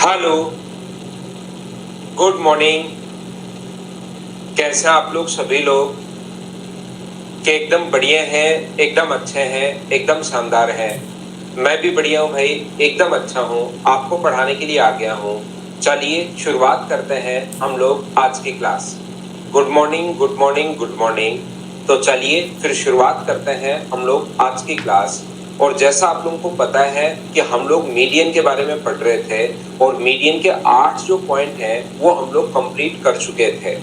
Hello, good morning. कैसे आप लोग सभी लोग? कि एकदम बढ़िया हैं, एकदम अच्छे हैं, एकदम शानदार हैं। मैं भी बढ़िया हूँ भाई, एकदम अच्छा हूँ। आपको पढ़ाने के लिए आ गया हूँ। चलिए शुरुआत करते हैं हम लोग आज की class. Good morning, good morning, good morning. तो चलिए फिर शुरुआत करते हैं हम लोग आज की क्लास। और जैसा आप लोगों को पता है कि हम लोग मीडियन के बारे में पढ़ रहे थे और मीडियन के 8 जो पॉइंट हैं वो हम लोग कंप्लीट कर चुके थे।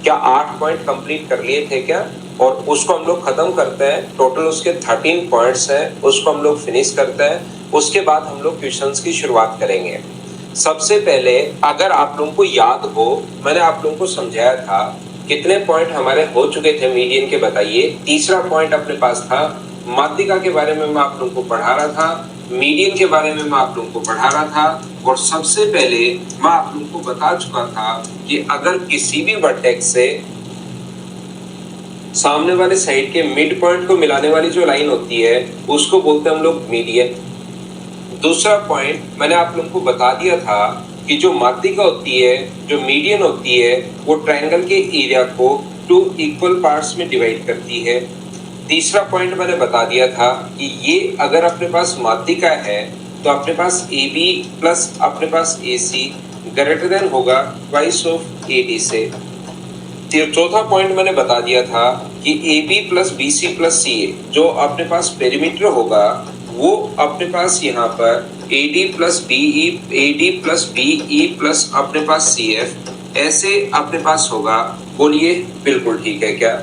क्या 8 पॉइंट कंप्लीट कर लिए थे क्या? और उसको हम लोग खत्म करते हैं। टोटल उसके 13 पॉइंट्स हैं, उसको हम लोग फिनिश करते हैं। उसके बाद हम लोग क्वेश्चंस की शुरुआत करेंगे। सबसे पहले अगर आप लोगों को याद हो, मैंने आप लोगों को समझाया था कितने पॉइंट हमारे हो चुके थे मीडियन के, बताइए। तीसरा पॉइंट अपने पास था माध्यिका के बारे में, मैं आप लोगों को पढ़ा रहा था। मीडियन के बारे में मैं आप लोगों को पढ़ा रहा था। और सबसे पहले मैं आप लोगों को बता चुका था कि अगर किसी भी वर्टेक्स से सामने वाले साइड के मिड पॉइंट को मिलाने वाली जो लाइन होती है उसको बोलते हैं हम लोग मीडियन। दूसरा पॉइंट मैंने आप लोगों को बता दिया था कि जो माध्यिका होती है, जो मीडियन होती है, वो ट्रायंगल के एरिया को 2 इक्वल पार्ट्स में डिवाइड करती है। तीसरा पॉइंट मैंने बता दिया था कि ये अगर अपने पास माध्यिका है तो अपने पास AB प्लस अपने पास AC ग्रेटर देन होगा ट्वाइस ऑफ AD से। चौथा पॉइंट मैंने बता दिया था कि AB plus BC plus CA जो अपने पास पेरीमीटर होगा वो अपने पास यहाँ पर AD plus BE, AD plus BE plus अपने पास CF ऐसे अपने पास होगा। बोलिए बिल्कुल ठीक है क्या?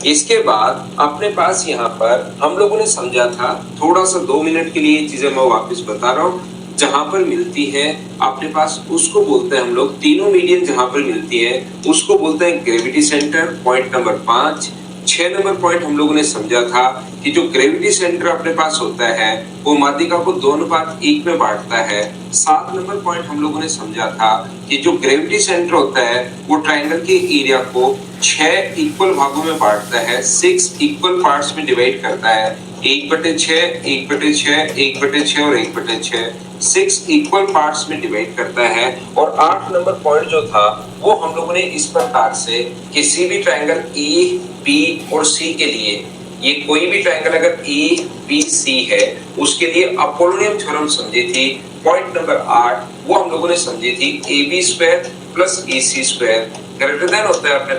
इसके बाद अपने पास यहाँ पर हम लोगों ने समझा था, थोड़ा सा 2 मिनट के लिए ये चीजें मैं वापस बता रहा हूँ। जहां पर मिलती है अपने पास उसको बोलते हैं हम लोग, तीनों मीडियन जहां पर मिलती है उसको बोलते हैं gravity centre. Point number 5। 6 number point हम लोगों ने समझा था कि जो ग्रेविटी सेंटर अपने पास होता है वो माध्यिका को 2:1 में बांटता है। 7 नंबर पॉइंट हम लोगों ने समझा था कि जो ग्रेविटी सेंटर होता है वो ट्रायंगल के एरिया को 6 इक्वल भागों में बांटता है, 6 इक्वल पार्ट्स में डिवाइड करता है। 1/6, 1/6, 1/6 और 1/6, 6 इक्वल पार्ट्स में डिवाइड करता है। और 8 नंबर पॉइंट जो था वो हम लोगों ने इस प्रकार से किसी भी ट्रायंगल E, B और C के लिए, ये कोई भी ट्रायंगल अगर E, B, C है उसके लिए अपोलोनियम थ्योरम समझी थी। पॉइंट नंबर 8 वो हम लोगों ने समझी थी AB square plus EC square greater then होता है अपने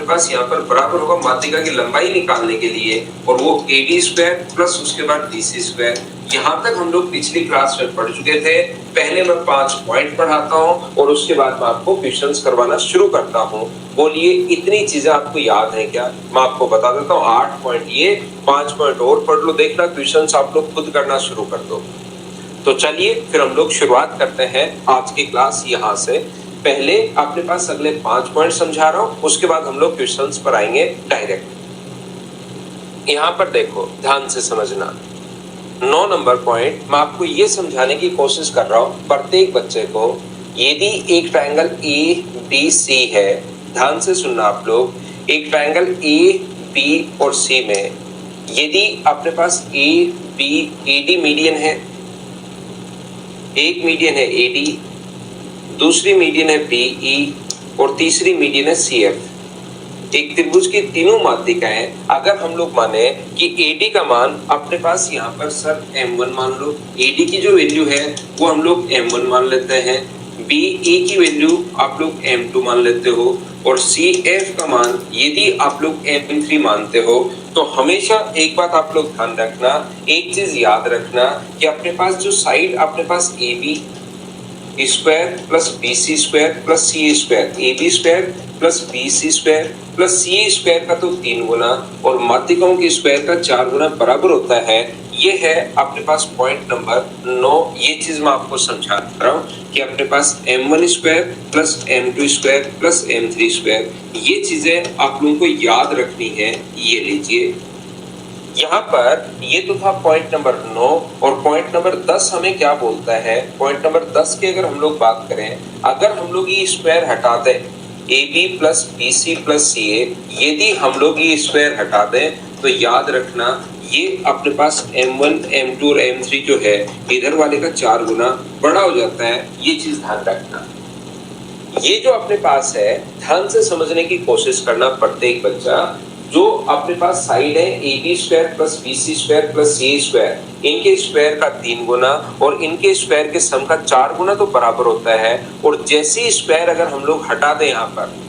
पास यहाँ पर बराबर होगा माध्यिका की लंबाई निकालने के लिए, और वो AD स्क्वायर प्लस उसके बाद DC स्क्वायर। यहाँ तक हम लोग पिछली क्लास में पढ़ चुके थे। पहले मैं 5 पॉइंट पढ़ाता हूँ और उसके बाद मैं आपको क्वेश्चंस करवाना शुरू करता हूँ। बोलिए इतनी चीजें आपको याद है क्या? मैं आपको बता देता हूँ। 8 पॉइंट ये, 5 पॉइंट और पढ़ लो, देखना क्वेश्चंस आप लोग खुद करना शुरू कर दो। तो चलिए फिर हम लोग शुरुआत करते हैं आज की क्लास यहाँ से। पहले अपने पास अगले 5 पॉइंट समझा रहा हूँ, उसके बाद हम लोग क्वेश्चंस पर आएंगे डायरेक्ट। यहाँ पर देखो, ध्यान से समझना। 9 नंबर पॉइंट मैं आपको ये समझाने की कोशिश कर रहा हूँ प्रत्येक बच्चे को। यदि एक ट्रायंगल ABC है, ध्यान से सुनना आप लोग, एक ट्रायंगल AB और C में यदि अपने पास AB, AD मीडियन है, एक मीडियन है AD, दूसरी मीडियन है BE और तीसरी मीडियन है CF। एक त्रिभुज की तीनों माध्यिकाएं अगर हम लोग माने कि AD का मान अपने पास यहाँ पर सर M1 मान लो, AD की जो वैल्यू है वो हम लोग M1 मान लेते हैं, BE की वैल्यू आप लोग M2 मान लेते हो, और CF का मान यदि आप लोग M3 मानते हो। तो हमेशा एक बात आप लोग ध्यान रखना, एक चीज याद रखना कि अपने पास जो साइड अपने पास AB square plus BC square plus CA square, AB square plus BC square plus CA square का तो 3 गुना और माध्यिकाओं के स्क्वायर का 4 गुना बराबर होता है। ये है अपने पास पॉइंट नंबर 9। ये चीज मैं आपको समझा रहा हूँ कि अपने पास M1 square plus M2 square plus M3 square, ये चीजें आप लोगों को याद रखनी है। ये लीजिए यहाँ पर, ये तो था पॉइंट नंबर 9। और पॉइंट नंबर 10 हमें क्या बोलता है? पॉइंट नंबर 10 की अगर हम लोग बात करें, अगर हम लोग ये स्क्वायर हटा दें AB plus BC plus CA, यदि हम लोग ये स्क्वायर हटा दें तो याद रखना ये अपने पास M1, M2 और M3 जो है इधर वाले का 4 गुना बड़ा हो जाता है, ये चीज ध्यान रखना। ये जो अपने पास है, ध्यान से समझने की कोशिश करना प्रत्येक बच्चा। जो अपने पास साइड है AB square plus BC square plus CA square, इनके स्क्वायर का 3 गुना और इनके स्क्वायर के सम का 4 गुना तो बराबर होता है। और जैसे ही स्क्वायर अगर हम लोग हटा दें यहाँ पर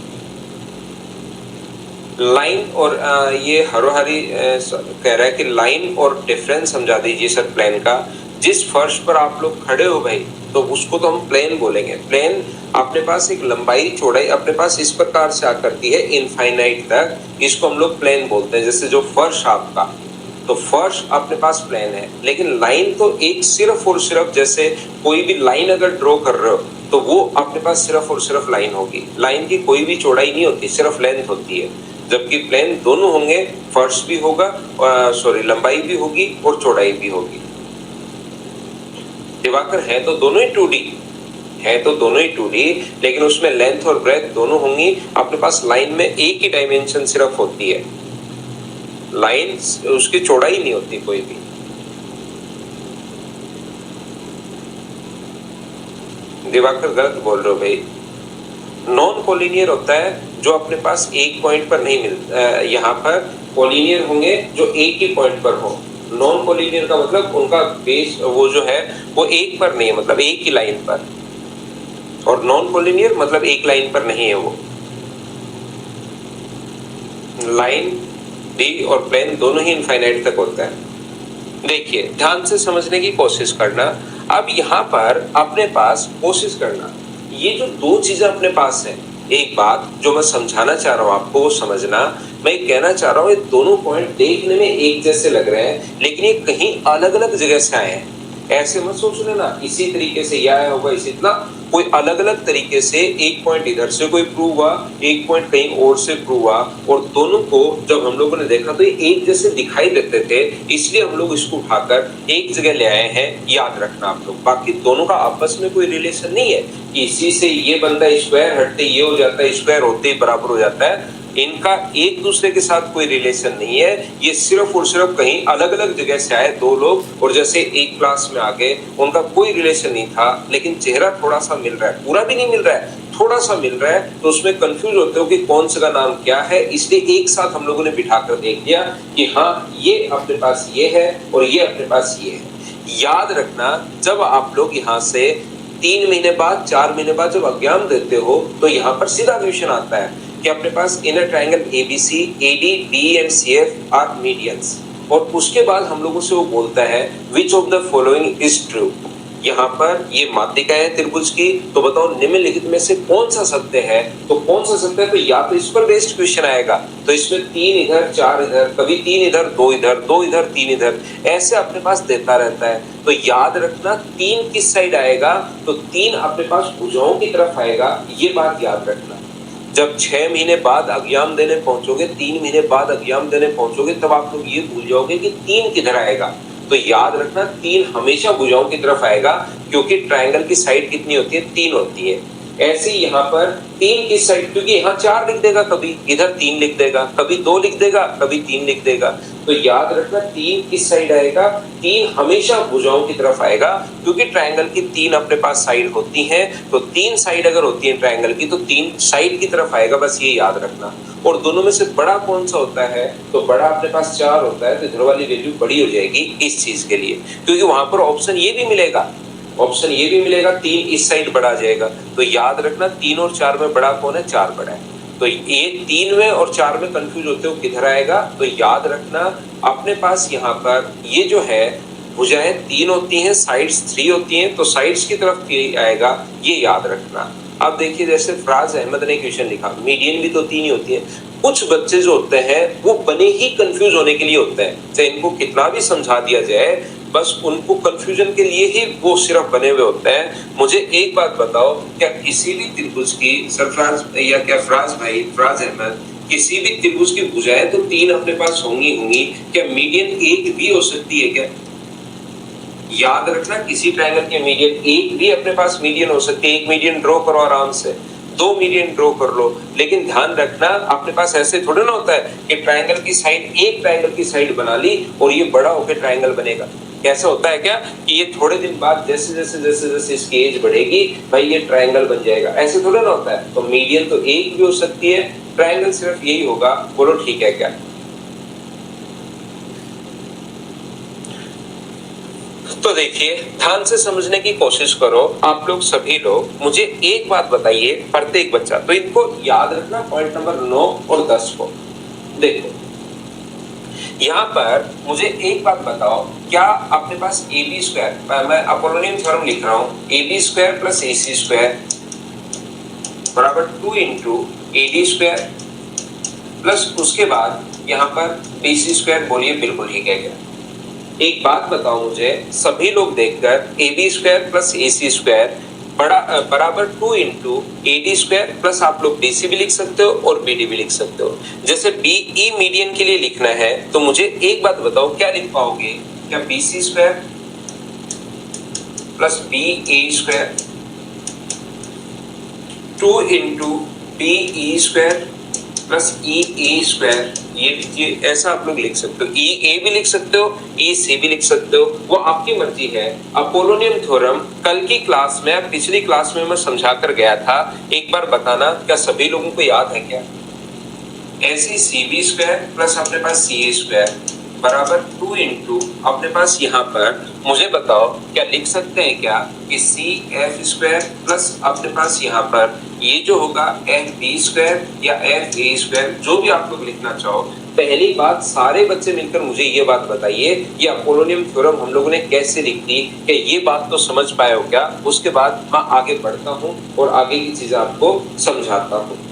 लाइन और ये हरोहरी कह रहा है कि लाइन और डिफरेंस समझा दीजिए सर प्लेन का। जिस फर्श पर आप लोग खड़े हो भाई, तो उसको तो हम प्लेन बोलेंगे। प्लेन अपने पास एक लंबाई चौड़ाई अपने पास इस प्रकार से आ करती है इनफाइनाइट तक, इसको हम लोग प्लेन बोलते हैं। जैसे जो फर्श आपका, तो फर्श अपने पास प्लेन है, लेकिन लाइन तो एक सिर्फ और सिर्फ, जैसे कोई भी लाइन अगर ड्रॉ कर रहे हो तो वो अपने पास सिर्फ और सिर्फ लाइन होगी। लाइन की कोई भी चौड़ाई नहीं होती, सिर्फ लेंथ होती है। जबकि प्लेन दोनों होंगे, फर्श भी होगा, लंबाई भी होगी और चौड़ाई भी होगी। दिवाकर है तो दोनों ही 2D है, तो दोनों ही 2D, लेकिन उसमें लेंथ और ब्रेथ दोनों होंगी। अपने पास लाइन में एक ही डायमेंशन सिर्फ होती है, लाइन उसकी चौड़ाई नहीं होती कोई भी। दिवाकर गलत बोल रहे हो भाई। नॉन कोलिनियर होता है जो अपने पास एक पॉइंट पर नहीं मिलता, यहाँ पर कोलिनियर होंगे जो एक ही पॉइंट पर हो। नॉन कोलिनियर का मतलब उनका बेस वो जो है वो एक पर नहीं है, मतलब एक ही लाइन पर। और नॉन कोलिनियर मतलब एक लाइन पर नहीं है वो। लाइन डी और प्लेन दोनों ही इनफाइनाइट तक होता है। देखिए ध्यान से समझने की कोशिश करना। अब यहाँ पर अपने पास कोशिश करना, ये जो दो चीजें अपने पास है, एक बात जो मैं समझाना चाह रहा हूँ आपको वो समझना। मैं कहना चाह रहा हूँ ये दोनों पॉइंट देखने में एक जैसे लग रहे हैं, लेकिन ये कहीं अलग अलग जगह से आए हैं। ऐसे मत सोच लेना इसी तरीके से ये आया होगा इसी इतना, कोई अलग अलग तरीके से एक पॉइंट इधर से कोई प्रूव हुआ, एक पॉइंट कहीं और से प्रूव हुआ, और दोनों को जब हम लोगों ने देखा तो ये एक जैसे दिखाई देते थे, इसलिए हम लोग इसको उठाकर एक जगह ले आए हैं। याद रखना आप लोग, बाकी दोनों का आपस में कोई रिलेशन नहीं है कि इसी से ये बनता स्क्वायर हटते ये हो जाता है, स्क्वायर होते ही बराबर हो जाता है। इनका एक दूसरे के साथ कोई रिलेशन नहीं है, ये सिर्फ और सिर्फ कहीं अलग अलग जगह से आए दो लोग, और जैसे एक क्लास में आ गए, उनका कोई रिलेशन नहीं था, लेकिन चेहरा थोड़ा सा मिल रहा है, पूरा भी नहीं मिल रहा है, थोड़ा सा मिल रहा है, तो उसमें कंफ्यूज होते हो कि कौन सा का नाम क्या है। इसलिए एक साथ हम लोगों ने बिठाकर देख लिया कि हाँ ये अपने पास ये है और ये अपने पास ये है। याद रखना जब आप लोग यहाँ से 3 महीने बाद 4 महीने बाद जब एग्जाम देते हो तो यहाँ पर सीधा क्वेश्चन आता है कि अपने पास inner triangle ABC, AD, BE and CF are medians, और उसके बाद हम लोगों से वो बोलता है which of the following is true. यहाँ पर ये माध्यिका है त्रिभुज की, तो बताओ निम्नलिखित में से कौन सा सत्य है। तो कौन सा सत्य है, तो या तो इस पर बेस्ड क्वेश्चन आएगा, तो इसमें 3 इधर 4 इधर, कभी 3 इधर 2 इधर 2 इधर 3 इधर, ऐसे अपने पास देता रहता है। तो याद रखना 3 किस साइड आएगा, तो 3 अपने पास भुजाओं की तरफ आएगा, ये बात याद रखना। जब 6 महीने बाद एग्जाम देने पहुंचोगे, 3 महीने बाद एग्जाम देने पहुंचोगे, तब आप लोग ये भूल जाओगे कि 3 किधर आएगा। तो याद रखना 3 हमेशा भुजाओं की तरफ आएगा, क्योंकि ट्रायंगल की साइड कितनी होती है, 3 होती है। ऐसे ही यहाँ पर 3 की साइड, क्योंकि यहाँ 4 लिख देगा, कभी इधर 3 लिख देगा, कभी 2 लिख देगा, कभी 3 लिख देगा। तो याद रखना 3 किस साइड आएगा, 3 हमेशा भुजाओं की तरफ आएगा, क्योंकि ट्रायंगल की 3 अपने पास साइड होती हैं। तो 3 साइड अगर होती है ट्रायंगल की, तो 3 साइड की तरफ आएगा, बस ये याद रखना। और दोनों में से बड़ा कौन सा होता है, तो बड़ा अपने पास 4 होता है, तो इधर वाली वैल्यू बड़ी हो जाएगी इस चीज के लिए, क्योंकि वहां पर ऑप्शन ये भी मिलेगा, 3 इस साइड बढ़ा जाएगा। तो याद रखना 3 और 4 में बड़ा कौन है, 4 बड़ा है। तो ये 3 में और 4 में कंफ्यूज होते हो किधर आएगा, तो याद रखना अपने पास यहाँ पर ये जो है भुजाएं 3 होती हैं, साइड्स 3 होती हैं, तो साइड्स की तरफ 3 आएगा, ये याद रखना। अब देखिए जैसे फराज अहमद ने क्वेश्चन लिखा, मीडियन भी तो 3 ही होती है। कुछ बच्चे जो होते हैं वो बने ही कंफ्यूज होने के लिए होते हैं, चाहे इनको कितना भी समझा दिया जाए, बस उनको कंफ्यूजन के लिए ही वो सिर्फ बने हुए होते हैं। मुझे एक बात बताओ, क्या किसी भी त्रिभुज की सरफराज या क्या फराज अहमद, किसी भी त्रिभुज की भुजाएं तो 3 अपने पास होंगी, क्या मीडियन 1 भी हो सकती है क्या? याद रखना किसी ट्रायंगल के मीडियन 1 भी अपने पास मीडियन हो सकती है। एक मीडियन ड्रॉ करो आराम से, दो मीडियन ड्रॉ कर लो। लेकिन ध्यान रखना, अपने पास ऐसे थोड़ा ना होता है कि ट्रायंगल की साइड, एक ट्रायंगल की साइड बना ली और ये बड़ा होकर ट्रायंगल बनेगा। कैसा होता है क्या कि ये थोड़े दिन बाद जैसे जैसे जैसे जैसे इसकी एज बढ़ेगी भाई ये ट्रायंगल बन जाएगा, ऐसे थोड़ा ना होता है। तो मीडियन तो एक भी हो सकती है, ट्रायंगल सिर्फ यही होगा। बोलो ठीक है क्या? तो देखिए, ध्यान से समझने की कोशिश करो आप लोग सभी लोग। मुझे एक बात बताइए प्रत्येक बच्चा, तो इनको याद रखना पॉइंट नंबर 9 और 10 को। देखो यहाँ पर मुझे एक बात बताओ, क्या अपने पास ए बी स्क्वायर, मैं अपोलोनियम थ्योरम लिख रहा हूँ, A B square plus A C square बराबर 2 into A D square plus उसके बाद यहाँ पर बी सी स्क्वायर, बोलिए बिल्कुल ठीक है क्या? एक बात बताओ मुझे सभी लोग देखकर, A B square plus A C square बराबर 2 into A D square plus आप लोग बी सी भी लिख सकते हो और बी डी भी लिख सकते हो। जैसे बी ई मीडियन के लिए लिखना है तो मुझे एक बात बताओ, क्या लिख पाओगे? क्या B C square plus B A square 2 into B E square plus E A square, ये लिखिए। ऐसा आप लोग लिख सकते हो, ई ए भी लिख सकते हो, ई सी भी लिख सकते हो, वो आपकी मर्जी है। अपोलोनियम थ्योरम कल की क्लास में, पिछली क्लास में मैं समझा कर गया था, एक बार बताना क्या सभी लोगों को याद है क्या? ऐसी सी बी स्क्वायर प्लस अपने पास सी ए स्क्वायर बराबर 2 इंटू अपने पास यहाँ पर, मुझे बताओ क्या लिख सकते हैं क्या कि सी एफ स्क्वायर प्लस अपने पास यहाँ पर ये जो होगा एफ बी स्क्वायर या एफ ए स्क्वायर, जो भी आप लोग लिखना चाहो। पहली बात, सारे बच्चे मिलकर मुझे ये बात बताइए, ये अपोलोनियम थ्योरम हम लोगों ने कैसे लिख दी, कि ये बात तो समझ पाए हो क्या? उसके बाद मैं आगे बढ़ता हूँ और आगे की चीजें आपको समझाता हूँ।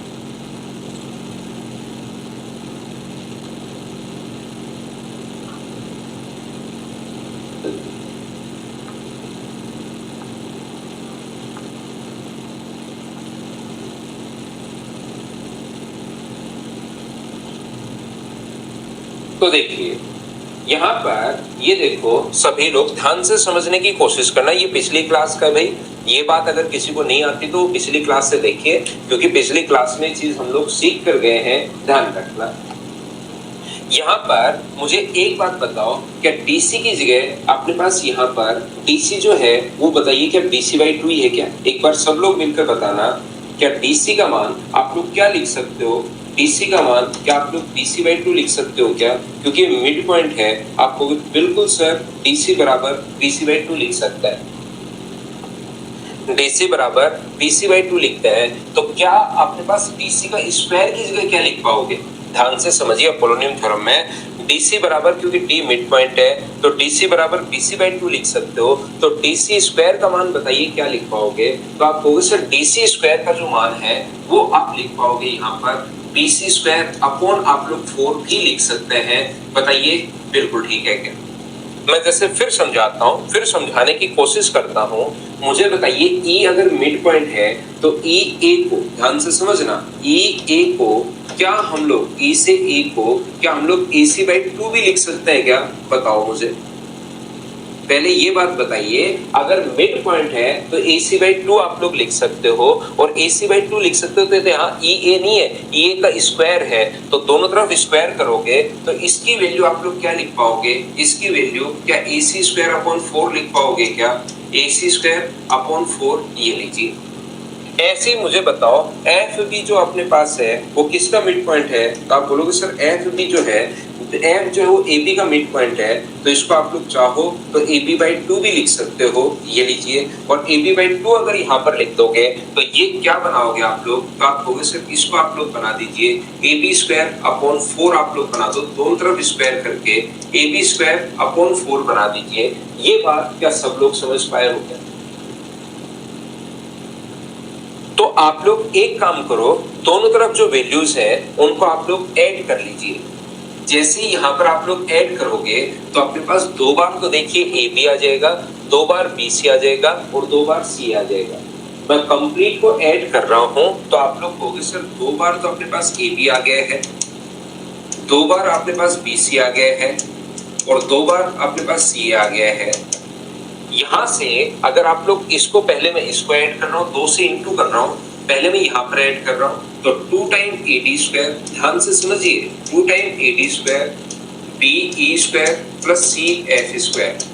तो देखिए यहाँ पर ये देखो, सभी लोग ध्यान से समझने की कोशिश करना। ये पिछली क्लास का भाई, ये बात अगर किसी को नहीं आती तो पिछली क्लास से देखिए, क्योंकि पिछली क्लास में चीज हम लोग सीख कर गए हैं, ध्यान रखना। यहाँ पर मुझे एक बात बताओ, क्या डीसी की जगह अपने पास यहाँ पर डीसी जो है वो बताइए क्या BC बाई 2 है क्या? एक बार सब लोग मिलकर बताना, क्या डीसी का मान आप लोग क्या लिख सकते हो? डीसी का मान क्या आप लोग BC बाई 2 लिख सकते हो क्या? क्योंकि मिड पॉइंट है, आपको बिल्कुल सर डीसी बराबर BC बाई 2 लिख सकता है। डीसी बराबर BC बाई 2 लिखते हैं तो क्या अपने पास डीसी का स्क्वायर की जगह क्या लिख पाओगे? ध्यान से समझिए, अपोलोनियम थ्योरम में डीसी बराबर, क्योंकि डी मिड पॉइंट है तो डीसी बराबर BC बाई 2 लिख सकते हो। तो डीसी स्क्वायर का मान बताइए क्या लिख पाओगे? तो आप कहोगे सर डीसी स्क्वायर का जो मान है वो आप लिख पाओगे यहाँ पर BC स्क्वायर अपॉन आप लोग 4 भी लिख सकते हैं। बताइए बिल्कुल ठीक है क्या? मैं जैसे फिर समझाता हूँ, फिर समझाने की कोशिश करता हूँ। मुझे बताइए ई अगर मिड पॉइंट है तो ई ए को, ध्यान से समझना, ई ए को क्या हम लोग, ई से ए को क्या हम लोग AC बाई 2 भी लिख सकते हैं क्या? बताओ मुझे पहले ये बात बताइए, अगर मिड पॉइंट है तो AC बाई 2 आप लोग लिख सकते हो, और AC बाई 2 लिख सकते हो तो यहाँ EA नहीं है, EA का स्क्वायर है, तो दोनों तरफ स्क्वायर करोगे तो इसकी वैल्यू आप लोग क्या लिख पाओगे? इसकी वैल्यू क्या AC स्क्वायर अपॉन 4 लिख पाओगे क्या? AC स्क्वायर अपॉन 4 ये लीजिए। ऐसे ही मुझे बताओ एफ बी जो अपने पास है वो किसका मिड पॉइंट है? तो आप बोलोगे सर एफ बी जो है, एफ जो है वो ए बी का मिड पॉइंट है, तो इसको आप लोग चाहो तो ए बी बाई 2 भी लिख सकते हो, ये लीजिए। और ए बी बाई 2 अगर यहाँ पर लिख दोगे तो ये क्या बनाओगे आप लोग? तो आप कहोगे सर इसको आप लोग बना दीजिए ए बी स्क्वायर अपॉन 4 आप लोग बना दो, दोनों तरफ स्क्वायर करके ए बी स्क्वायर अपॉन 4 बना दीजिए। ये बात क्या सब लोग समझ पाए हो क्या? तो आप लोग एक काम करो, दोनों तरफ जो वैल्यूज है उनको आप लोग ऐड कर लीजिए। जैसे ही यहाँ पर आप लोग ऐड करोगे तो अपने पास 2 बार तो देखिए ए बी आ जाएगा, 2 बार बी सी आ जाएगा और 2 बार सी आ जाएगा। मैं कंप्लीट को ऐड कर रहा हूं तो आप लोग कहोगे सर 2 बार तो अपने पास ए बी आ गया है, 2 बार अपने पास बी सी आ गया है और 2 बार अपने पास सी आ गया है। यहाँ से अगर आप लोग इसको, पहले मैं इसको ऐड कर रहा हूँ, 2 से इंटू कर रहा हूँ, पहले मैं यहाँ पर ऐड कर रहा हूँ, तो 2 टाइम AD स्क्वायर, ध्यान से समझिए, 2 time AD square BE square plus CF square.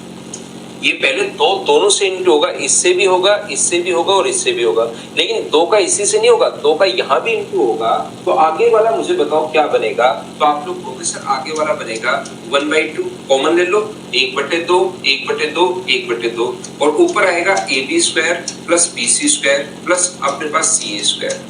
ये पहले दोनों से इंटू होगा, इससे भी होगा, इससे भी होगा और इससे भी होगा, लेकिन 2 का इसी से नहीं होगा, 2 का यहाँ भी इंटू होगा, तो आगे वाला मुझे बताओ क्या बनेगा। तो आप लोग बोलोगे सर आगे वाला बनेगा 1/2, कॉमन ले लो, 1/2, 1/2, 1/2, और ऊपर आएगा AB square plus BC square plus अपने पास CA square.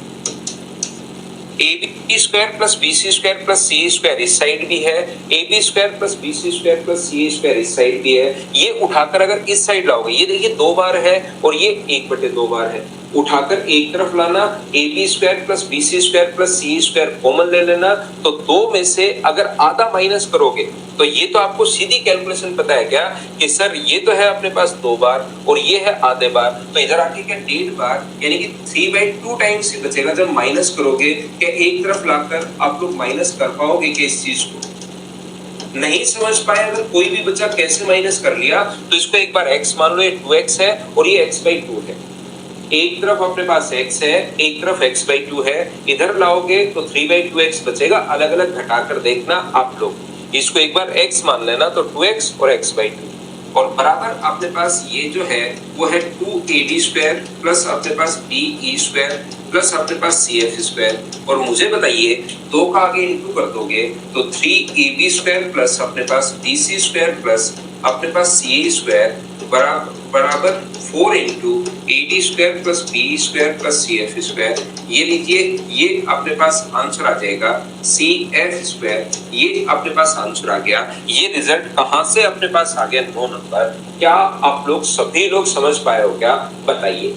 AB square plus BC square plus CA square इस साइड भी है, AB square plus BC square plus CA square इस साइड भी है। ये उठाकर अगर इस साइड लाओगे, ये देखिए 2 बार है और ये 1/2 बार है, उठाकर एक तरफ लाना, AB square plus BC square plus CA square common ले लेना, तो 2 में से अगर आधा माइनस करोगे तो ये तो आपको सीधी कैलकुलेशन पता है क्या कि सर ये तो है अपने पास 2 बार और ये है आधे बार, तो इधर आके क्या 1.5 बार यानी कि 3/2 टाइम्स ही बचेगा जब माइनस करोगे। क्या एक तरफ लाकर आप लोग माइनस कर पाओगे कि इस चीज को नहीं समझ पाए, अगर कोई भी बच्चा कैसे माइनस कर लिया तो इसको एक बार x मान लो, ये 2x है और ये x/2 है, एक तरफ अपने पास x है, एक तरफ x/2 है, इधर लाओगे तो 3/2x बचेगा, अलग अलग घटाकर देखना आप लोग, इसको एक बार x मान लेना तो 2x और x/2, और बराबर अपने पास ये जो है वो है 2AD स्क्वायर प्लस अपने पास BE स्क्वायर प्लस अपने पास CF स्क्वायर, और मुझे बताइए 2 का आगे इंटू कर दोगे तो 3AB स्क्वायर प्लस अपने पास BC स्क्वायर प्लस अपने पास CA स्क्वायर बराबर 4 into AD square plus BE square plus CF square. ये लीजिए, ये अपने पास आंसर आ जाएगा CF स्क्वायर, ये अपने पास आंसर आ गया। ये रिजल्ट कहां से अपने पास आ गया 9 नंबर। क्या आप लोग सभी लोग समझ पाए हो क्या, बताइए।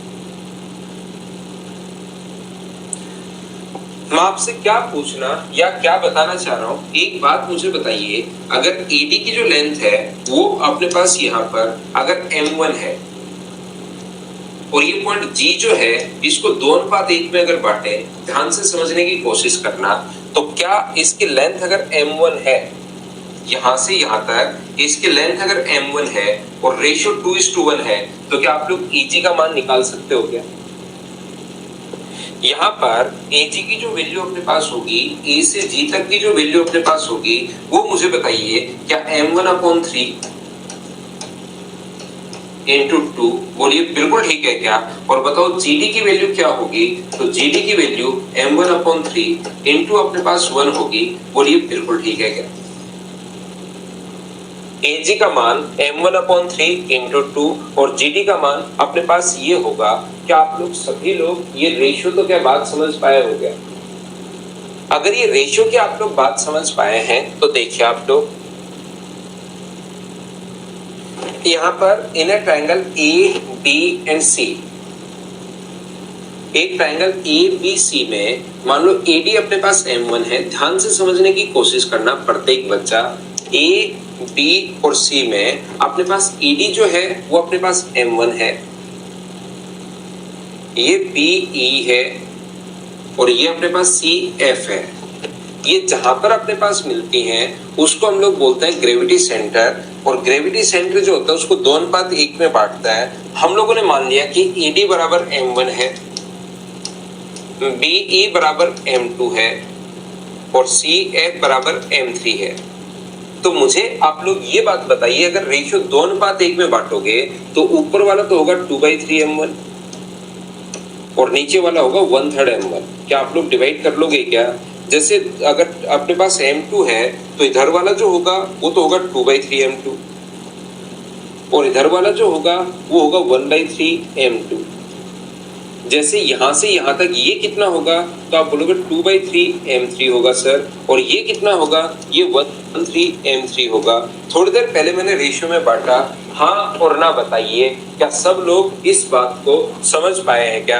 मैं आपसे क्या पूछना या क्या बताना चाह रहा हूं, एक बात मुझे बताइए, अगर AD की जो लेंथ है वो अपने पास यहाँ पर अगर M1 है और ये पॉइंट G जो है इसको 2:1 में अगर बांटे, ध्यान से समझने की कोशिश करना, तो क्या इसकी लेंथ अगर M1 है, यहां से यहां तक इसकी लेंथ अगर M1 है और रेशियो 2:1 है, तो क्या आप लोग EG का मान निकाल सकते हो क्या। यहाँ पर AG की जो वैल्यू अपने पास होगी, A से G तक की जो वैल्यू अपने पास होगी, वो मुझे बताइए, क्या M1/3 इंटू 2, बोलिए बिल्कुल ठीक है क्या। और बताओ GD की वैल्यू क्या होगी, तो GD की वैल्यू M1/3 इंटू अपने पास 1 होगी, बोलिए बिल्कुल ठीक है क्या। AG का मान M1/3 इंटू 2 और GD का मान अपने पास ये होगा। क्या आप लोग सभी लोग ये रेशियो तो क्या बात समझ पाए हो क्या। अगर ये रेशियो की आप लोग बात समझ पाए हैं तो देखिए आप लोग यहाँ पर in a triangle AB and C, एक ट्रायंगल ABC में मान लो AD अपने पास M1 है, ध्यान से समझने की कोशिश करना प्रत्येक बच्चा। A, B और C में अपने पास ED जो है वो अपने पास M1 है, ये BE है और ये अपने पास CF है। ये जहां पर अपने पास मिलती हैं उसको हम लोग बोलते हैं ग्रेविटी सेंटर, और ग्रेविटी सेंटर जो होता है उसको 2:1 में बांटता है। हम लोगों ने मान लिया कि ED बराबर M1 है, BE बराबर M2 है और CF बराबर M3 है। तो मुझे आप लोग ये बात बताइए, अगर रेशियो 2:1 में बांटोगे तो ऊपर वाला तो होगा 2/3 M1 और नीचे वाला होगा 1/3 M1। क्या आप लोग डिवाइड कर लोगे क्या। जैसे अगर अपने पास M2 है तो इधर वाला जो होगा वो तो होगा 2/3 M2 और इधर वाला जो होगा वो होगा 1/3 M2। जैसे यहां से यहां तक ये कितना होगा, तो आप बोलोगे 2/3 M3 होगा सर, और ये कितना होगा, ये 1/3 M3 होगा। थोड़ी देर पहले मैंने रेशियो में बांटा, हाँ और ना बताइए, क्या सब लोग इस बात को समझ पाए हैं क्या।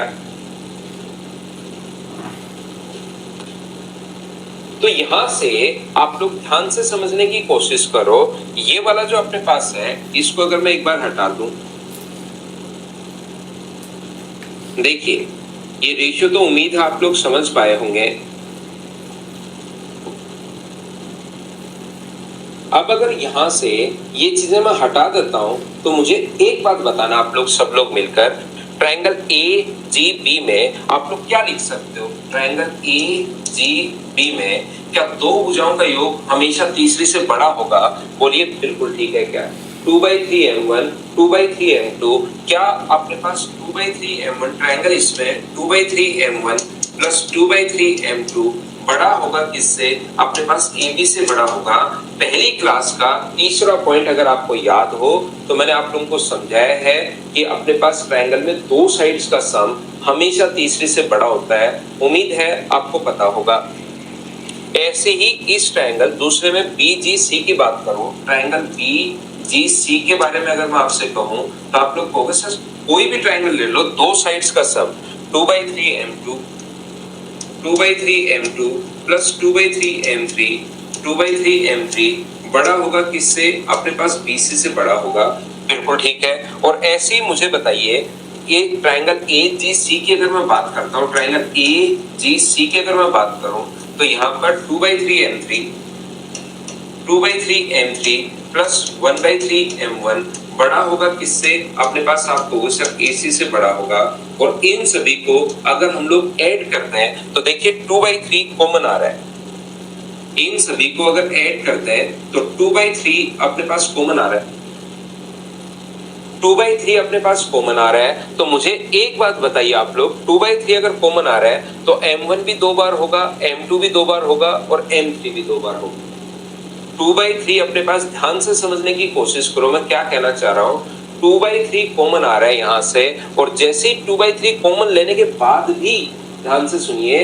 तो यहां से आप लोग ध्यान से समझने की कोशिश करो। ये वाला जो अपने पास है इसको अगर मैं एक बार हटा दूं, देखिए ये रेशियो तो उम्मीद है आप लोग समझ पाए होंगे। अब अगर यहां से ये चीजें मैं हटा देता हूं तो मुझे एक बात बताना आप लोग सब लोग मिलकर, ट्रायंगल ए जी बी में आप लोग क्या लिख सकते हो? ट्रायंगल ए जी बी में क्या दो भुजाओं का योग हमेशा तीसरी से बड़ा होगा? बोलिए बिल्कुल ठीक है क्या? 2/3 m1 2/3 m2, क्या अपने पास 2/3 m1 ट्रायंगल इसमें 2/3 m1 प्लस 2/3 m2 बड़ा होगा किससे? अपने पास AB से बड़ा होगा। पहली क्लास का तीसरा पॉइंट अगर आपको याद हो तो मैंने आप लोगों को समझाया है कि अपने पास ट्रायंगल में दो साइड्स का सम हमेशा तीसरी से बड़ा होता है। उम्मीद है आपको पता होगा। ऐसे ही इस ट्रायंगल दूसरे में BGC की बात करूं, ट्रायंगल BGC के बारे में अगर मैं आपसे कहूं तो आप लोग कहोगे सर कोई भी ट्रायंगल ले लो, दो साइड्स का सम 2/3 m2 2/3 m2 plus 2/3 m3 2/3 m3 बड़ा होगा किससे? अपने पास BC से बड़ा होगा। बिल्कुल ठीक है। और ऐसे ही मुझे बताइए ये ट्रायंगल AGC की अगर मैं बात करता हूँ, ट्रायंगल AGC की अगर मैं बात करूँ तो यहाँ पर 2/3 m3 प्लस 1/3 m1 बड़ा होगा किससे? अपने पास आपको सर AC से बड़ा होगा। और इन सभी को अगर हम लोग ऐड करते हैं तो देखिए 2/3 कॉमन आ रहा है। इन सभी को अगर ऐड करते हैं तो 2/3 अपने पास कॉमन आ रहा है। 2/3 अपने पास कॉमन आ रहा है तो मुझे एक बात बताइए आप लोग, 2/3 अगर कॉमन आ रहा है तो m1 भी दो बार होगा, m2 भी दो बार होगा और m3 भी दो बार होगा। 2/3 अपने पास ध्यान से समझने की कोशिश करो, मैं क्या कहना चाह रहा हूं। 2/3 कॉमन आ रहा है यहां से, और जैसे ही 2/3 कॉमन लेने के बाद भी ध्यान से सुनिए,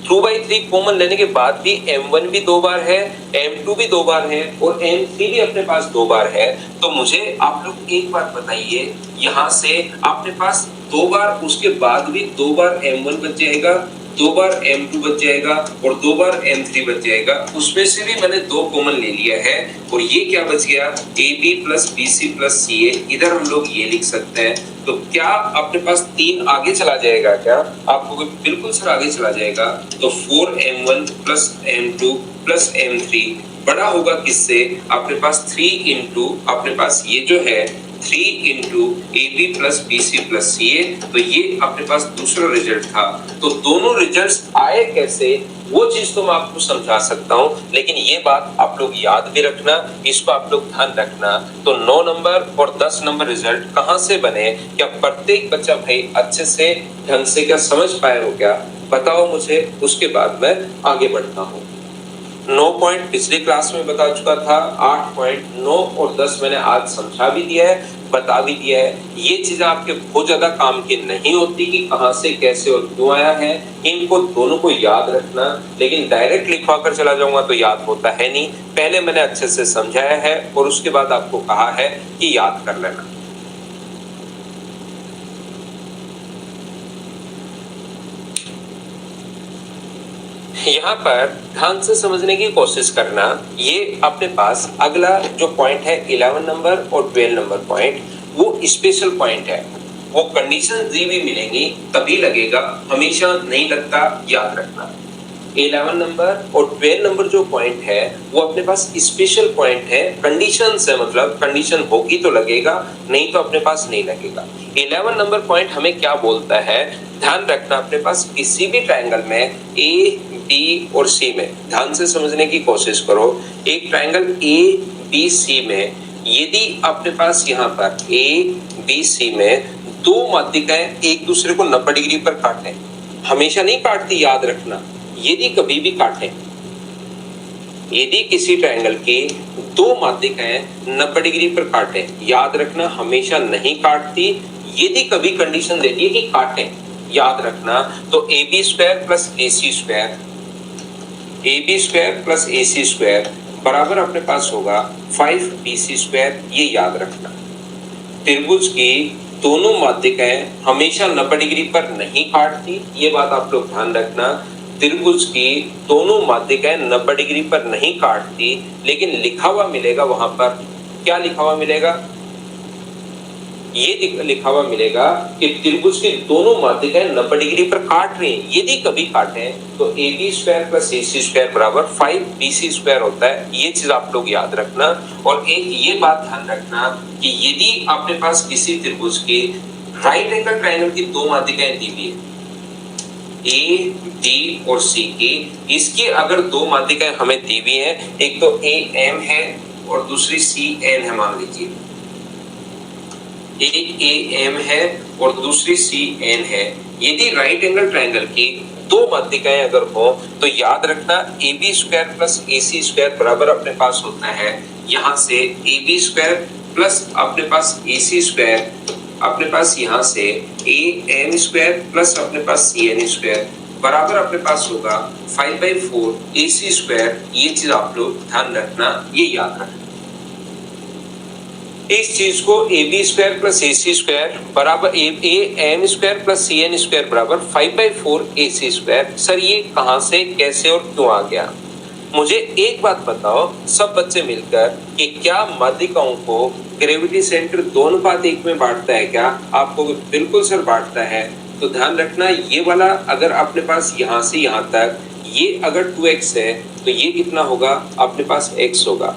2/3 कॉमन लेने के बाद भी m1 भी दो बार है, m2 भी दो बार है और m3 भी अपने पास दो बार है। तो मुझे आप लोग एक बात बताइए, यहां से अपने पास दो बार, उसके बाद भी दो बार m1 बच जाएगा, दो बार m2 बच जाएगा और दो बार m3 बच जाएगा। उसमें से भी मैंने दो कॉमन ले लिया है और ये क्या बच गया? AB plus BC plus CA। इधर हम लोग ये लिख सकते हैं। तो क्या अपने पास 3 आगे चला जाएगा? क्या आपको? बिल्कुल सर आगे चला जाएगा। तो 4m1 plus m2 plus m3 बड़ा होगा किससे? अपने पास 3 इंटू अपने पास ये जो है 3 into AB plus BC plus CA। तो ये अपने पास दूसरा रिजल्ट था। तो दोनों रिजल्ट्स आए कैसे वो चीज तो मैं आपको समझा सकता हूं, लेकिन ये बात आप लोग याद भी रखना, इसको आप लोग ध्यान रखना। तो 9 नंबर और 10 नंबर रिजल्ट कहां से बने? क्या प्रत्येक बच्चा भाई अच्छे से ढंग से क्या समझ पाए हो? क्या बताओ मुझे, उसके बाद मैं आगे बढ़ता हूं। 9 पॉइंट पिछली क्लास में बता चुका था, 8 पॉइंट 9 और 10 मैंने आज समझा भी दिया है, बता भी दिया है। ये चीजें आपके बहुत ज्यादा काम की नहीं होती कि कहां से कैसे और क्यों आया है, इनको दोनों को याद रखना। लेकिन डायरेक्ट लिखवा कर चला जाऊंगा तो याद होता है नहीं। पहले मैंने अच्छे से समझाया है और उसके बाद आपको कहा है कि याद कर लेना। यहाँ पर ध्यान से समझने की कोशिश करना। ये अपने पास अगला जो पॉइंट है 11 नंबर और 12 नंबर पॉइंट, वो स्पेशल पॉइंट है। वो कंडीशन दी भी मिलेंगी तभी लगेगा, हमेशा नहीं लगता, याद रखना। 11 नंबर और 12 नंबर जो पॉइंट है वो अपने पास स्पेशल पॉइंट है। कंडीशन से मतलब कंडीशन होगी तो लगेगा, नहीं तो अपने पास नहीं लगेगा। 11 नंबर पॉइंट हमें क्या बोलता है? ध्यान रखना, अपने पास किसी भी ट्रायंगल में A, B और C में ध्यान से समझने की कोशिश करो। एक ट्रायंगल ABC में यदि अपने पास यहाँ पर ABC में दो माध्यिकाएं एक दूसरे को 90 डिग्री पर काटें, हमेशा नहीं काटती, याद रखना, यदि कभी भी काटें, यदि किसी ट्रायंगल की दो माध्यिकाएं 90 डिग्री पर काटें, याद रखना हमेशा नहीं काटती, यदि कभी कंडीशन देती है कि काटें, याद रखना। तो AB square plus AC square, AB square plus AC square बराबर अपने पास होगा 5BC स्क्वायर, ये याद रखना। त्रिभुज की दोनों माध्यिकाएं हमेशा 90 डिग्री पर नहीं काटती, ये बात आप लोग ध्यान रखना। त्रिभुज की दोनों माध्यिकाएं 90 डिग्री पर नहीं काटती, लेकिन लिखा हुआ मिलेगा वहां पर, क्या लिखा हुआ मिलेगा? ये लिखा हुआ मिलेगा कि त्रिभुज की दोनों माध्यिकाएं 90 डिग्री पर काट रही हैं। यदि कभी काटें तो AB square plus AC square बराबर 5BC स्क्वायर होता है, ये चीज आप लोग याद रखना। और एक ये बात ध्यान रखना कि यदि आपके पास किसी त्रिभुज की राइट एंगल ट्रायंगल की दो माध्यिकाएं दी हुई है, ए बी और सी की। इसकी अगर दो माध्यिकाएं हमें दी हुई है, एक तो ए एम है और दूसरी सी एन है, मान लीजिए एक ए एम है और दूसरी सी एन है। यदि राइट एंगल ट्रायंगल की दो माध्यिकाएं अगर हो तो याद रखना A B square plus A C square बराबर अपने पास होता है यहां से ए बी स्क्वायर प्लस अपने पास ए सी स्क्वायर, अपने पास यहां से ए एम स्क्वायर प्लस अपने पास सी एन स्क्वायर बराबर अपने पास होगा 5/4 ए सी स्क्वायर। ये चीज आप लोग ध्यान रखना, ये याद रखना। इस चीज को A B square plus A C square बराबर A M square plus C N square बराबर 5/4 ए सी स्क्वायर। सर ये कहां से, कैसे और क्यों आ गया? मुझे एक बात बताओ सब बच्चे मिलकर कि क्या माध्यिकाओं को ग्रेविटी सेंटर 2:1 में बांटता है क्या? आपको बिल्कुल सर बांटता है। तो ध्यान रखना ये वाला अगर अपने पास यहां से यहां तक ये अगर 2x है तो ये कितना होगा अपने पास x होगा,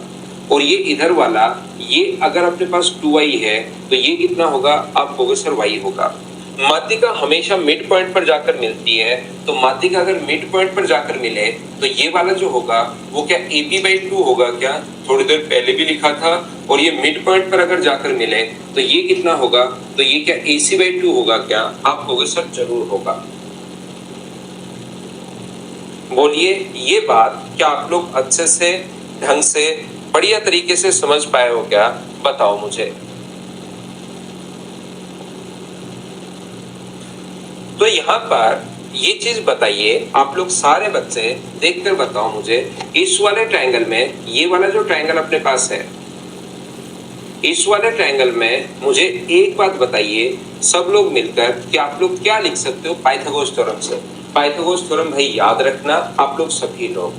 और ये इधर वाला ये अगर अपने पास 2y है तो ये कितना होगा आपको सर y होगा। माध्यिका हमेशा मिड पॉइंट पर जाकर मिलती है, तो माध्यिका अगर मिड पॉइंट पर जाकर मिले तो ये वाला जो होगा वो क्या AB/2 होगा क्या? थोड़ी देर पहले भी लिखा था। और ये मिड पॉइंट पर अगर जाकर मिले तो ये कितना होगा, तो ये क्या AC/2 होगा क्या? आप कहोगे सर जरूर होगा। बोलिए ये बात क्या आप लोग अच्छे से ढंग से बढ़िया तरीके से समझ पाए हो क्या? बताओ मुझे। तो यहाँ पर ये चीज बताइए आप लोग सारे बच्चे देखकर बताओ मुझे, इस वाले ट्रायंगल में ये वाला जो ट्रायंगल अपने पास है, इस वाले ट्रायंगल में मुझे एक बात बताइए सब लोग मिलकर कि आप लोग क्या लिख सकते हो पाइथागोरस थ्योरम से। पाइथागोरस थ्योरम भाई याद रखना आप लोग सभी लोग,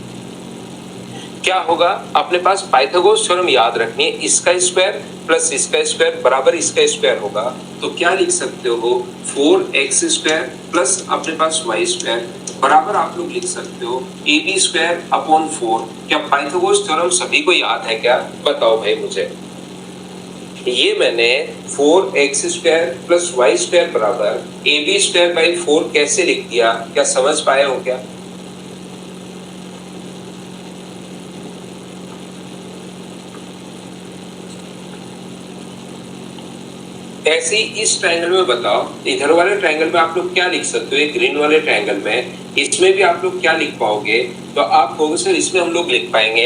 क्या होगा अपने पास पाइथागोरस थ्योरम याद रखनी है, इसका स्क्वायर प्लस इसका स्क्वायर बराबर इसका स्क्वायर होगा। तो क्या लिख सकते हो 4x स्क्वायर प्लस अपने पास y स्क्वायर बराबर आप लोग लिख सकते हो ab स्क्वायर अपॉन 4। क्या पाइथागोरस थ्योरम सभी को याद है क्या? बताओ भाई मुझे। ये मैंने 4x square plus y square बराबर ab स्क्वायर बाई 4 कैसे लिख दिया, क्या समझ पाए हो क्या? ऐसे ही इस ट्रायंगल में बताओ, इधर वाले ट्रायंगल में आप लोग क्या लिख सकते हो, एक ग्रीन वाले ट्रायंगल में इसमें भी आप लोग क्या लिख पाओगे? तो आप कहोगे सर इसमें हम लोग लिख पाएंगे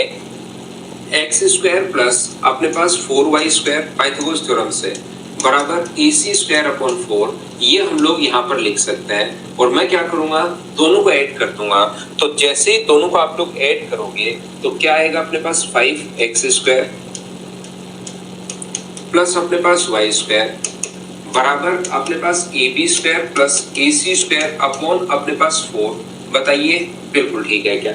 एक्स स्क्वायर प्लस अपने पास 4y स्क्वायर पाइथागोरस थ्योरम से बराबर ac स्क्वायर अपॉन 4। ये हम लोग यहाँ पर लिख सकते हैं और मैं क्या करूंगा दोनों को ऐड कर दूंगा। तो जैसे ही दोनों को आप लोग ऐड करोगे तो क्या आएगा अपने पास 5x स्क्वायर प्लस अपने पास y स्क्वायर बराबर अपने पास ab square plus ac square upon अपने पास 4। बताइए बिल्कुल ठीक है क्या?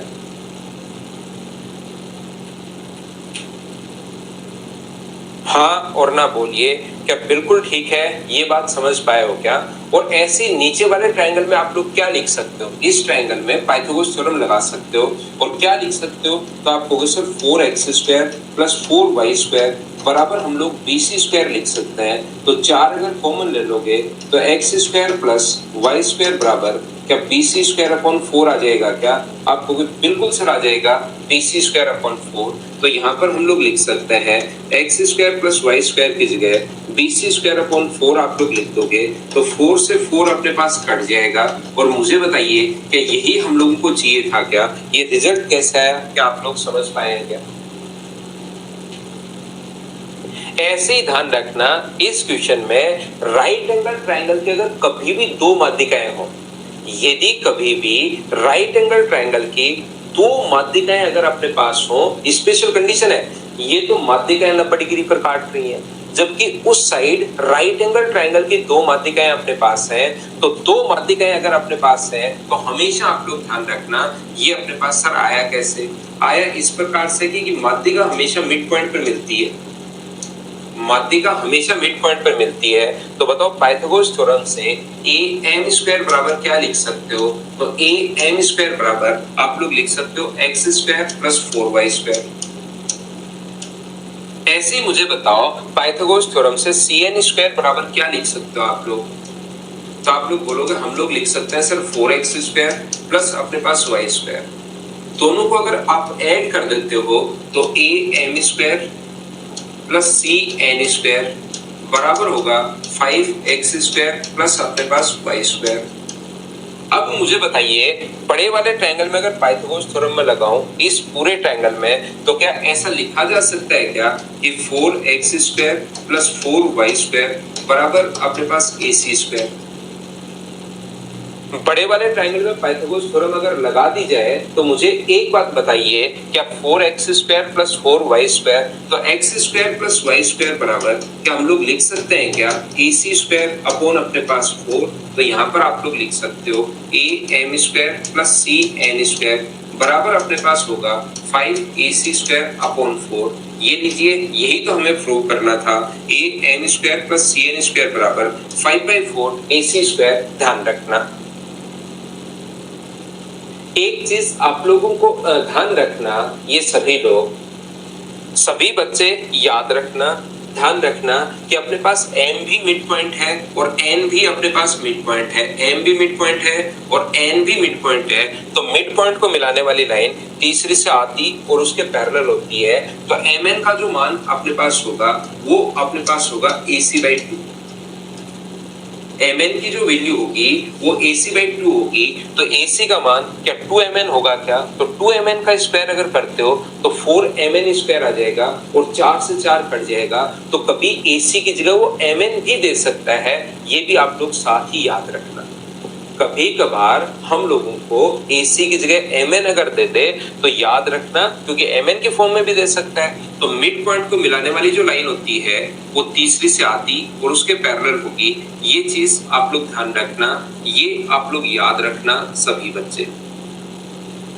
हाँ और ना बोलिए क्या बिल्कुल ठीक है, ये बात समझ पाए हो क्या? और ऐसे नीचे वाले ट्रायंगल में आप लोग क्या लिख सकते हो, इस ट्रायंगल में पाइथागोरस थ्योरम लगा सकते हो और क्या लिख सकते हो? तो आप कहोगे sir 4x square plus 4y square बराबर हम लोग bc स्क्वायर लिख सकते हैं। तो 4 अगर कॉमन ले लोगे तो x square plus y square बराबर क्या bc स्क्वायर अपॉन 4 आ जाएगा क्या? आपको बिल्कुल सर आ जाएगा bc स्क्वायर अपॉन 4। तो यहाँ पर हम लोग लिख सकते हैं x square plus y square की जगह bc स्क्वायर अपॉन 4 आप लोग लिख दोगे तो 4 से 4 अपने पास कट जाएगा। और मुझे बताइए कि यही हम लोगों को चाहिए था क्या? ये रिजल्ट कैसा है क्या आप लोग समझ पाए हैं क्या? ऐसे ही ध्यान रखना इस क्वेश्चन में राइट एंगल ट्रायंगल के अगर कभी भी दो माध्यिकाएं हो, यदि कभी भी राइट एंगल ट्रायंगल की दो माध्यिकाएं अगर अपने पास हो, स्पेशल कंडीशन है, ये तो माध्यिकाएं 90 डिग्री पर काट रही हैं, जबकि उस साइड राइट एंगल ट्रायंगल की दो माध्यिकाएं अपने पास हैं। तो दो माध्यिकाएं अगर अपने पास हैं तो हमेशा आप लोग ध्यान रखना ये अपने पास सर आया कैसे? आया इस प्रकार से कि माध्यिका हमेशा मिड पॉइंट पर मिलती है, माध्यिका हमेशा मिड पॉइंट पर मिलती है। तो बताओ पाइथागोरस थ्योरम से ए एम स्क्वायर बराबर क्या लिख सकते हो? तो ए एम स्क्वायर बराबर आप लोग लिख सकते हो x square plus 4y square. ऐसे ही मुझे बताओ पाइथागोरस थ्योरम से cn स्क्वायर बराबर क्या लिख सकते हो आप लोग? तो आप लोग बोलोगे हम लोग लिख सकते हैं सर 4x स्क्वायर प्लस अपने पास y स्क्वायर। दोनों को अगर आप ऐड कर देते हो तो am square plus cn square बराबर होगा 5x स्क्वायर प्लस अपने पास y स्क्वायर। अब मुझे बताइए बड़े वाले ट्रायंगल में अगर पाइथागोरस थ्योरम में लगाऊं इस पूरे ट्रायंगल में, तो क्या ऐसा लिखा जा सकता है क्या कि 4x square plus 4y square बराबर अपने पास ac स्क्वायर? बड़े वाले ट्रायंगल में पाइथागोरस थ्योरम अगर लगा दी जाए तो मुझे एक बात बताइए, क्या 4x square plus 4y square, तो x square plus y square बराबर क्या हम लोग लिख सकते हैं क्या ac स्क्वायर अपॉन अपने पास 4? तो यहाँ पर आप लोग लिख सकते हो am square plus cn square बराबर अपने पास होगा 5ac स्क्वायर अपॉन 4। ये लीजिए, यही तो हमें प्रूव करना था, am square plus cn square बराबर 5/4 ac स्क्वायर। ध्यान रखना एक चीज आप लोगों को ध्यान रखना, ये सभी लोग सभी बच्चे याद रखना, ध्यान रखना कि अपने पास m भी मिड पॉइंट है और n भी अपने पास मिड पॉइंट है, m भी मिड पॉइंट है और n भी मिड पॉइंट है। तो मिड पॉइंट को मिलाने वाली लाइन तीसरी से आती और उसके पैरेलल होती है, तो mn का जो मान अपने पास होगा वो अपने पास होगा ac/2। mn की जो वैल्यू होगी वो ac/2 होगी, तो ac का मान क्या 2mn होगा क्या? तो 2mn का स्क्वायर अगर करते हो तो 4mn स्क्वायर आ जाएगा और 4 से 4 कट जाएगा, तो कभी ac की जगह वो mn भी दे सकता है, ये भी आप लोग साथ ही याद रखना। कभी कभार हम लोगों को AC की जगह MN अगर दे दे तो याद रखना, क्योंकि MN के फॉर्म में भी दे सकता है। तो मिड पॉइंट को मिलाने वाली जो लाइन होती है वो तीसरी से आती और उसके पैरेलल होगी, ये चीज आप लोग ध्यान रखना, ये आप लोग याद रखना सभी बच्चे।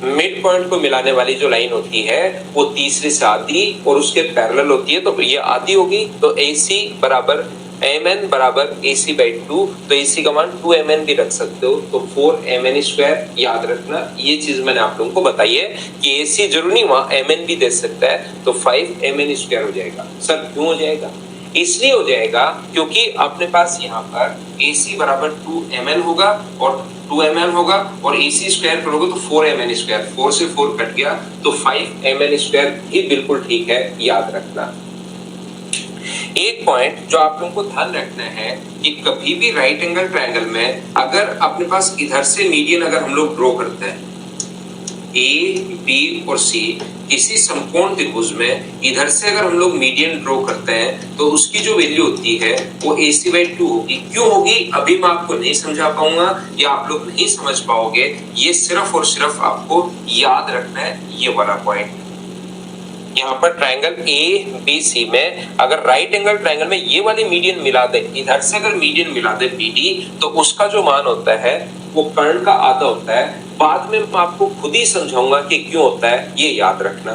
मिड पॉइंट को मिलाने वाली जो लाइन होती है वो तीसरी से आती और उसके पैरेलल होती है, तो ये आती होगी, तो AC बराबर mn बराबर ac/2, तो ac का मान 2mn भी रख सकते हो, तो 4mn स्क्वायर याद रखना। ये चीज मैंने आप लोगों को बताई है कि ac जरूर नहीं, वहां mn भी दे सकता है, तो 5mn स्क्वायर हो जाएगा। सर क्यों हो जाएगा? इसलिए हो जाएगा क्योंकि अपने पास यहाँ पर ac बराबर 2mn होगा और 2mn होगा और ac स्क्वायर करोगे तो 4mn स्क्वायर, 4 से 4 कट गया, तो 5mn स्क्वायर भी बिल्कुल ठीक है, याद रखना। एक पॉइंट जो आप लोगों को ध्यान रखना है कि कभी भी राइट एंगल ट्रायंगल में अगर अपने पास इधर से मीडियन अगर हम लोग ड्रॉ करते हैं A, B और C, किसी समकोण त्रिभुज में इधर से अगर हम लोग मीडियन ड्रॉ करते हैं तो उसकी जो वैल्यू होती है वो AC/2 होगी। क्यों होगी अभी मैं आपको नहीं समझा पाऊंगा या आप लोग नहीं समझ पाओगे, ये सिर्फ और सिर्फ आपको याद रखना है ये वाला पॉइंट। यहाँ पर ट्रायंगल ABC में अगर राइट एंगल ट्रायंगल में ये वाली मीडियन मिला दे, इधर से अगर मीडियन मिला दे BD, तो उसका जो मान होता है वो कर्ण का आधा होता है। बाद में मैं आपको खुद ही समझाऊंगा कि क्यों होता है, ये याद रखना।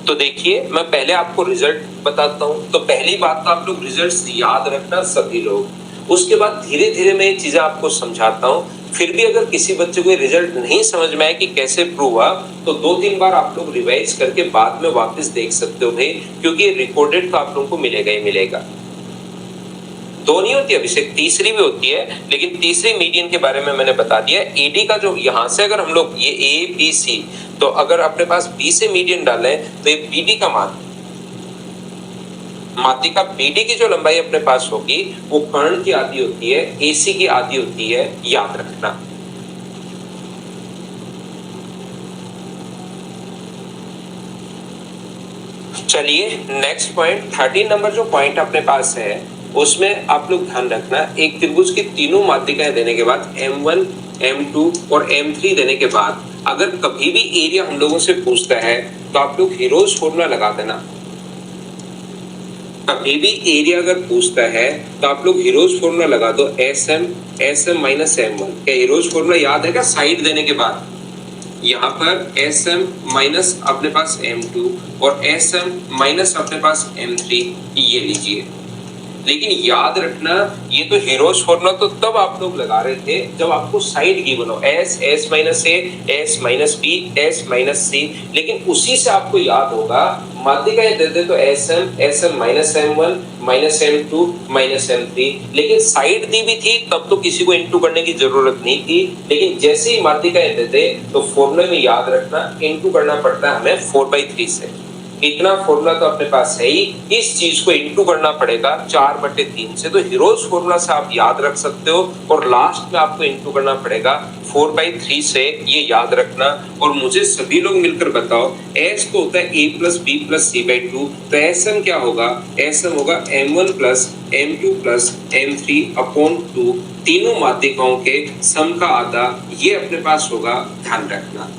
तो देखिए मैं पहले आपको रिजल्ट बताता हूँ, तो पहली बात तो आप लोग रिजल्ट्स याद रखना सभी लोग, उसके बाद धीरे धीरे मैं ये चीजें आपको समझाता हूँ। फिर भी अगर किसी बच्चे को रिजल्ट नहीं समझ में आए कि कैसे प्रूव हुआ, तो 2-3 बार आप लोग रिवाइज करके बाद में वापस देख सकते हो भाई, क्योंकि रिकॉर्डेड तो आप लोगों को मिलेगा ही मिलेगा। दो नहीं होती अभिषेक, तीसरी भी होती है, लेकिन तीसरी मीडियन के बारे में मैंने बता दिया। AD का जो यहाँ से अगर हम लोग ये ABC, तो अगर अपने पास B से मीडियन डालें तो ये BD का मान, माध्यिका BD की जो लंबाई अपने पास होगी वो कर्ण की आधी होती है, AC की आधी होती है, याद रखना। चलिए नेक्स्ट पॉइंट 13 नंबर जो पॉइंट अपने पास है उसमें आप लोग ध्यान रखना, एक त्रिभुज की तीनों माध्यिकाएं देने के बाद M1, M2 और M3 देने के बाद अगर कभी भी एरिया हम लोगों से पूछता है तो आप लोग हीरोज फॉर्मूला लगा देना। कभी भी एरिया अगर पूछता है तो आप लोग हीरोज फॉर्मूला लगा दो, SM माइनस M1। क्या हीरोज फॉर्मूला याद है क्या? साइड देने के बाद यहाँ पर SM माइनस अपने पास M2 और SM माइनस अपने पास M3, ये लीजिए। लेकिन याद रखना ये तो हीरोज फॉर्मूला तो तब आप लोग लगा रहे थे जब आपको साइड गिवन हो, S S minus A, S minus B, S minus C, लेकिन उसी से आपको याद होगा माध्यिका दे दे तो S M minus M one minus M two minus M three, लेकिन साइड दी भी थी तब तो किसी को इंटू करने की जरूरत नहीं थी, लेकिन जैसे ही माध्यिकाएं देते तो फॉर्मूले में याद रखना इंटू करना पड़ता है हमें 4/3 से। इतना फॉर्मूला तो अपने पास है ही, इस चीज को इंटू करना पड़ेगा 4/3 से, तो हीरोज फॉर्मूला से आप याद रख सकते हो और लास्ट में आपको इंटू करना पड़ेगा 4/3 से, ये याद रखना। और मुझे सभी लोग मिलकर बताओ एस तो होता है a plus B plus C by two, तो एस एम क्या होगा, एस एम होगा m1 plus m2 plus m3 upon 2, तीनों माध्यिकाओं के सम का आधा, ये अपने पास होगा, ध्यान रखना।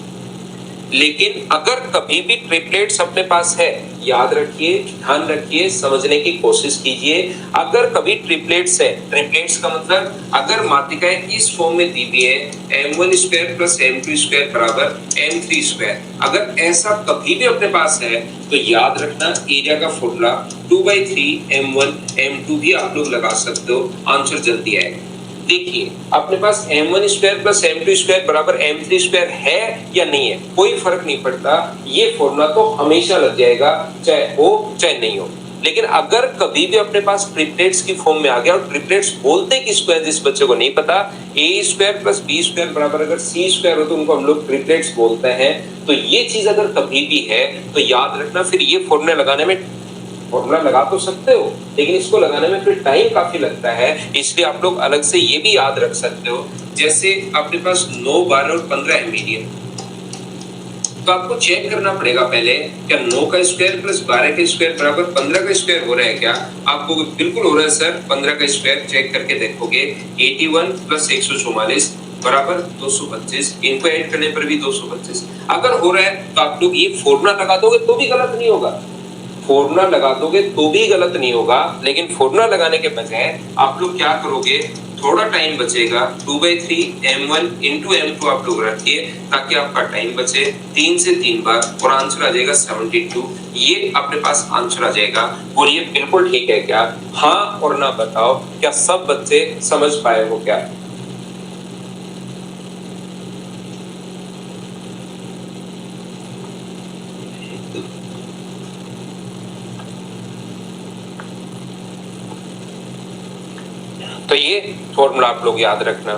लेकिन अगर कभी भी ट्रिपलेट्स अपने पास है, याद रखिए, ध्यान रखिए, समझने की कोशिश कीजिए, अगर कभी ट्रिपलेट्स है, ट्रिपलेट्स का मतलब अगर माध्यिकाएं इस फॉर्म में दी हुई है m1 square plus m2 square बराबर m3 स्क्वायर, अगर ऐसा कभी भी अपने पास है तो याद रखना एरिया का फॉर्मूला 2/3 m1 m2 भी आप लोग लगा सकते हो, आंसर जल्दी आएगा। देखिए अपने पास m1 square plus m2 square बराबर m3 स्क्वायर है या नहीं है, कोई फर्क नहीं पड़ता, ये फॉर्मूला तो हमेशा लग जाएगा, चाहे हो चाहे नहीं हो। लेकिन अगर कभी भी अपने पास ट्रिपलेट्स की फॉर्म में आ गया, और ट्रिपलेट्स बोलते किसको है जिस बच्चे को नहीं पता, a square plus b square बराबर अगर c स्क्वायर हो तो उनको हम लोग ट्रिपलेट्स बोलते हैं, तो ये चीज अगर कभी भी है तो याद रखना फिर ये फॉर्मूला लगाने में, फॉर्मूला लगा तो सकते हो लेकिन इसको लगाने में फिर टाइम काफी लगता है, इसलिए आप लोग अलग से ये भी याद रख सकते हो। जैसे अपने पास 9, 12 और 15 है मीडियन, तो आपको चेक करना पड़ेगा पहले क्या 9 का स्क्वायर प्लस 12 का स्क्वायर बराबर 15 का स्क्वायर हो रहा है क्या, आपको बिल्कुल हो रहा है सर, 15 का स्क्वायर चेक करके देखोगे 81 प्लस 144 बराबर 225, इनको ऐड करने पर भी 225, अगर हो रहा है तो आप लोग ये फॉर्मूला लगा दोगे तो भी गलत नहीं होगा, फॉर्मूला लगा दोगे तो भी गलत नहीं होगा, लेकिन फॉर्मूला लगाने के बजाय आप लोग क्या करोगे, थोड़ा टाइम बचेगा, 2/3 m1 into m2 आप लोग रखिए ताकि आपका टाइम बचे, 3 से 3 बार और आंसर आ जाएगा 72, ये अपने पास आंसर आ जाएगा। बोलिए बिल्कुल ठीक है क्या, हाँ और ना बताओ, क्या सब बच्चे समझ पाए हो क्या? तो ये फॉर्मूला आप लोग याद रखना।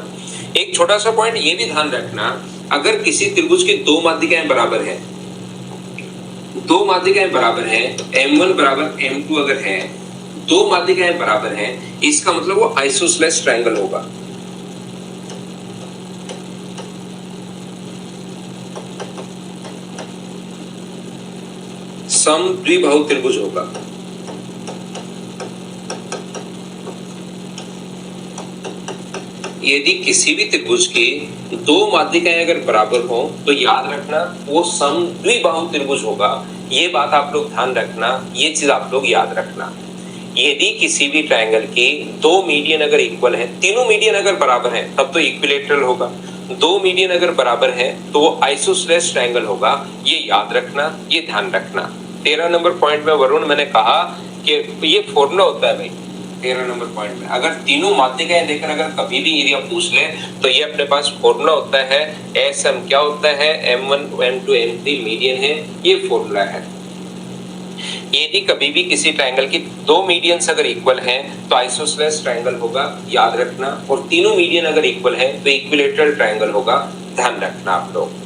एक छोटा सा पॉइंट ये भी ध्यान रखना, अगर किसी त्रिभुज की दो माध्यिकाएं बराबर है, दो माध्यिकाएं बराबर है, m1 बराबर m2 अगर है, दो माध्यिकाएं बराबर हैं, इसका मतलब वो आइसोसेलेस ट्रायंगल होगा। समद्विबाहु त्रिभुज होगा। यदि किसी भी त्रिभुज की दो माध्यिकाएं अगर बराबर हो तो याद रखना वो समद्विबाहु त्रिभुज होगा, ये बात आप लोग ध्यान रखना, ये चीज आप लोग याद रखना। यदि किसी भी ट्रायंगल की दो मीडियन अगर इक्वल है, तीनों मीडियन अगर बराबर हैं तब तो इक्विलैटरल होगा, दो मीडियन अगर बराबर हैं तो वो आइसोसेलेस ट्रायंगल होगा, ये याद रखना, ये ध्यान रखना। 13 नंबर पॉइंट में वरुण मैंने कहा कि ये फॉर्मूला होता है भाई, 13 नंबर पॉइंट में अगर तीनों माध्यिकाएं देकर अगर कभी भी एरिया पूछ ले तो ये अपने पास फॉर्मूला होता है, एस एम क्या होता है, m1 m2 m3 मीडियन है, ये फॉर्मूला है। यदि कभी भी किसी ट्रायंगल की दो मीडियंस अगर इक्वल हैं तो आइसोसेलेस ट्रायंगल होगा, याद रखना, और तीनों मीडियन अगर इक्वल हैं तो इक्विलैटरल ट्रायंगल होगा, ध्यान रखना आप लोग।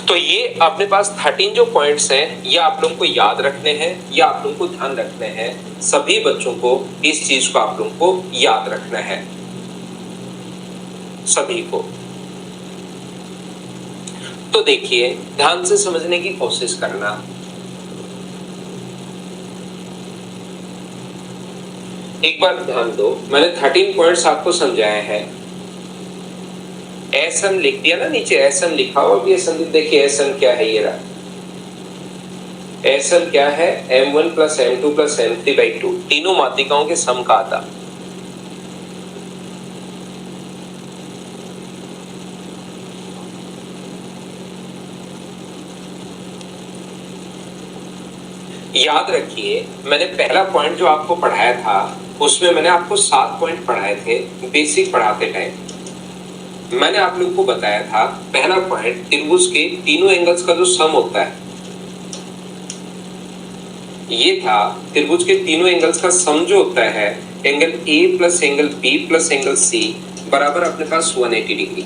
तो ये अपने पास 13 जो पॉइंट्स हैं ये आप लोगों को याद रखने हैं, या आप लोगों को ध्यान रखने हैं, सभी बच्चों को इस चीज को आप लोगों को याद रखना है, सभी को। तो देखिए ध्यान से समझने की कोशिश करना। एक बार ध्यान दो, मैंने 13 पॉइंट्स आपको समझाए हैं, एस एम लिख दिया ना नीचे, एस एम लिखा हुआ भी, देखिए एस एम क्या है, ये रहा एस एम क्या है, m1 plus m2 plus m3 by 2, तीनों माध्यिकाओं के सम का आधा। याद रखिए, मैंने पहला पॉइंट जो आपको पढ़ाया था उसमें मैंने आपको 7 पॉइंट पढ़ाए थे बेसिक पढ़ाते टाइम। मैंने आप लोगों को बताया था पहला पॉइंट, त्रिभुज के तीनों एंगल्स का जो सम होता है, ये था त्रिभुज के तीनों एंगल्स का सम जो होता है, angle A plus angle B plus angle C बराबर अपने पास 180 डिग्री।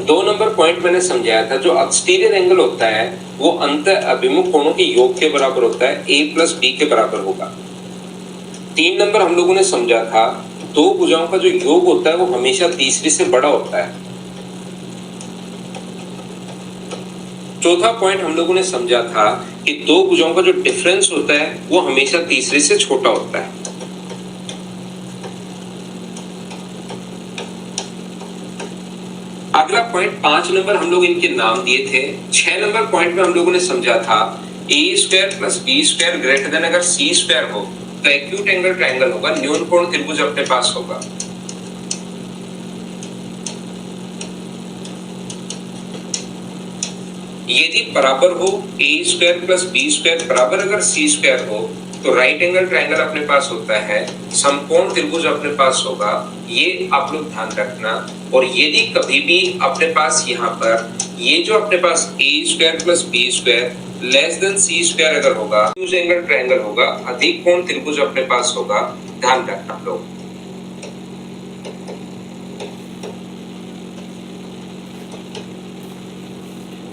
2 नंबर पॉइंट मैंने समझाया था, जो एक्सटीरियर एंगल होता है वो अंत अभिमुख कोणों के योग के बराबर होता है, ए प्लस बी के बराबर होगा। 3 नंबर हम लोगों ने समझा था, दो भुजाओं का जो योग होता है वो हमेशा तीसरी से बड़ा होता है। चौथा पॉइंट हम लोगों ने समझा था कि दो भुजाओं का जो डिफरेंस होता है वो हमेशा तीसरे से छोटा होता है। अगला पॉइंट 5 नंबर हम लोग इनके नाम दिए थे। 6 नंबर पॉइंट में हम लोगों ने समझा था A square plus B square greater than अगर सी स्क्वायर हो तो एक्यूट एंगल ट्रायंगल होगा, न्यून कोण त्रिभुज अपने पास होगा। यदि बराबर हो ए स्क्वायर प्लस बी स्क्वायर बराबर अगर सी स्क्वायर हो तो राइट एंगल ट्रायंगल अपने पास होता है, समकोण त्रिभुज अपने पास होगा, ये आप लोग ध्यान रखना। और यदि कभी भी अपने पास यहाँ पर ये जो अपने पास A square plus B square less than C square अगर होगा, एंगल ट्रायंगल होगा, अधिक कोण त्रिभुज अपने पास होगा, ध्यान रखना आप लोग।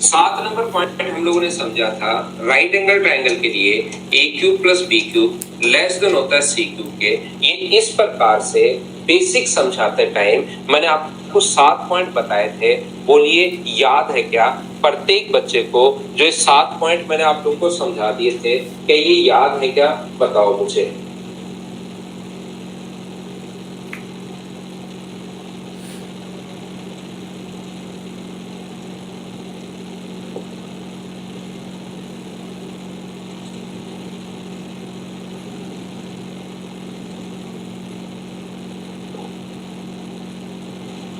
7 नंबर पॉइंट हम लोगों ने समझा था, राइट एंगल ट्रायंगल के लिए A cube plus B cube less than होता है सी क्यूब के। ये इस प्रकार से बेसिक समझाते टाइम मैंने आपको 7 पॉइंट बताए थे। बोलिए याद है क्या प्रत्येक बच्चे को? जो 7 पॉइंट मैंने आप लोगों को समझा दिए थे, क्या ये याद है क्या? बताओ मुझे।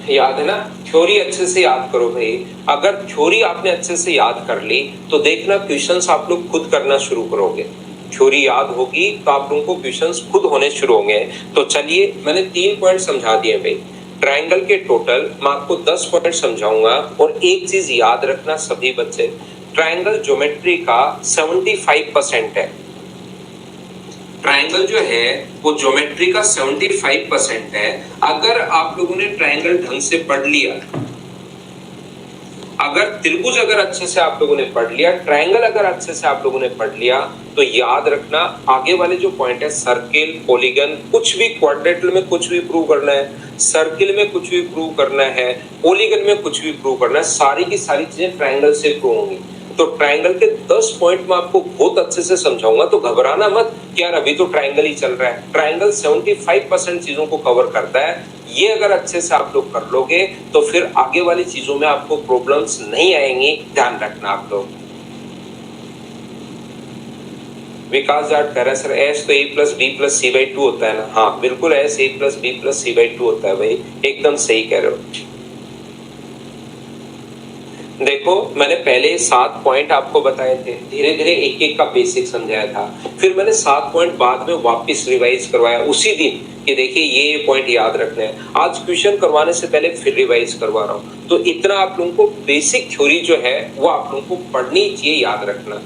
याद है ना? थ्योरी अच्छे से याद करो भाई। अगर थ्योरी आपने अच्छे से याद कर ली तो देखना क्वेश्चंस आप लोग खुद करना शुरू करोगे। थ्योरी याद होगी तो आप लोगों को क्वेश्चंस खुद होने शुरू होंगे। तो चलिए, मैंने 3 पॉइंट समझा दिए भाई। ट्रायंगल के टोटल मैं आपको 10 पॉइंट समझाऊंगा। और एक चीज याद रखना सभी बच्चे, ट्रायंगल ज्योमेट्री का 75% है। ट्रायंगल जो है वो ज्योमेट्री का 75% है। अगर आप लोगों ने ट्रायंगल ढंग से पढ़ लिया, अगर त्रिभुज अगर अच्छे से आप लोगों ने पढ़ लिया, ट्रायंगल अगर अच्छे से आप लोगों ने पढ़ लिया, तो याद रखना आगे वाले जो पॉइंट है, सर्किल, पॉलीगन, कुछ भी क्वाड्रेंटल में कुछ भी प्रूव करना है, सर्किल में कुछ भी प्रूव करना है, पॉलीगन में कुछ भी प्रूव करना है, सारी की सारी चीजें ट्रायंगल से प्रूव होंगी। तो ट्रायंगल के 10 पॉइंट में आपको बहुत अच्छे से समझाऊंगा, तो घबराना मत कि यार अभी तो ट्रायंगल ही चल रहा है। ट्रायंगल 75% चीजों को कवर करता है। ये अगर अच्छे से आप लोग कर लोगे तो फिर आगे वाली चीजों में आपको प्रॉब्लम्स नहीं आएंगी, ध्यान रखना आप लोग। विकास जाट कह रहा है सर एस तो A plus B plus C by 2 होता है ना? हाँ बिल्कुल, S A plus B plus C by 2 होता है भाई, एकदम सही कह रहे हो। देखो, मैंने पहले 7 पॉइंट आपको बताए थे, धीरे धीरे एक एक का बेसिक समझाया था, फिर मैंने 7 पॉइंट बाद में वापस रिवाइज करवाया उसी दिन कि देखिए ये पॉइंट याद रखना है। आज क्वेश्चन करवाने से पहले फिर रिवाइज करवा रहा हूँ। तो इतना आप लोगों को बेसिक थ्योरी जो है वो आप लोगों को पढ़नी चाहिए, याद रखना,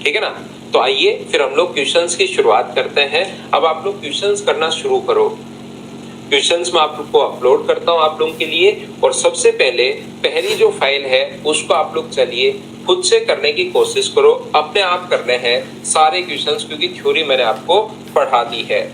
ठीक है ना? तो आइए फिर हम लोग क्वेश्चंस की शुरुआत करते हैं। अब आप लोग क्वेश्चंस करना शुरू करो। क्वेश्चंस मैं आप लोग को अपलोड करता हूं आप लोगों के लिए। और सबसे पहले पहली जो फाइल है उसको आप लोग चलिए खुद से करने की कोशिश करो। अपने आप करने हैं सारे क्वेश्चंस, क्योंकि थ्योरी मैंने आपको पढ़ा दी है।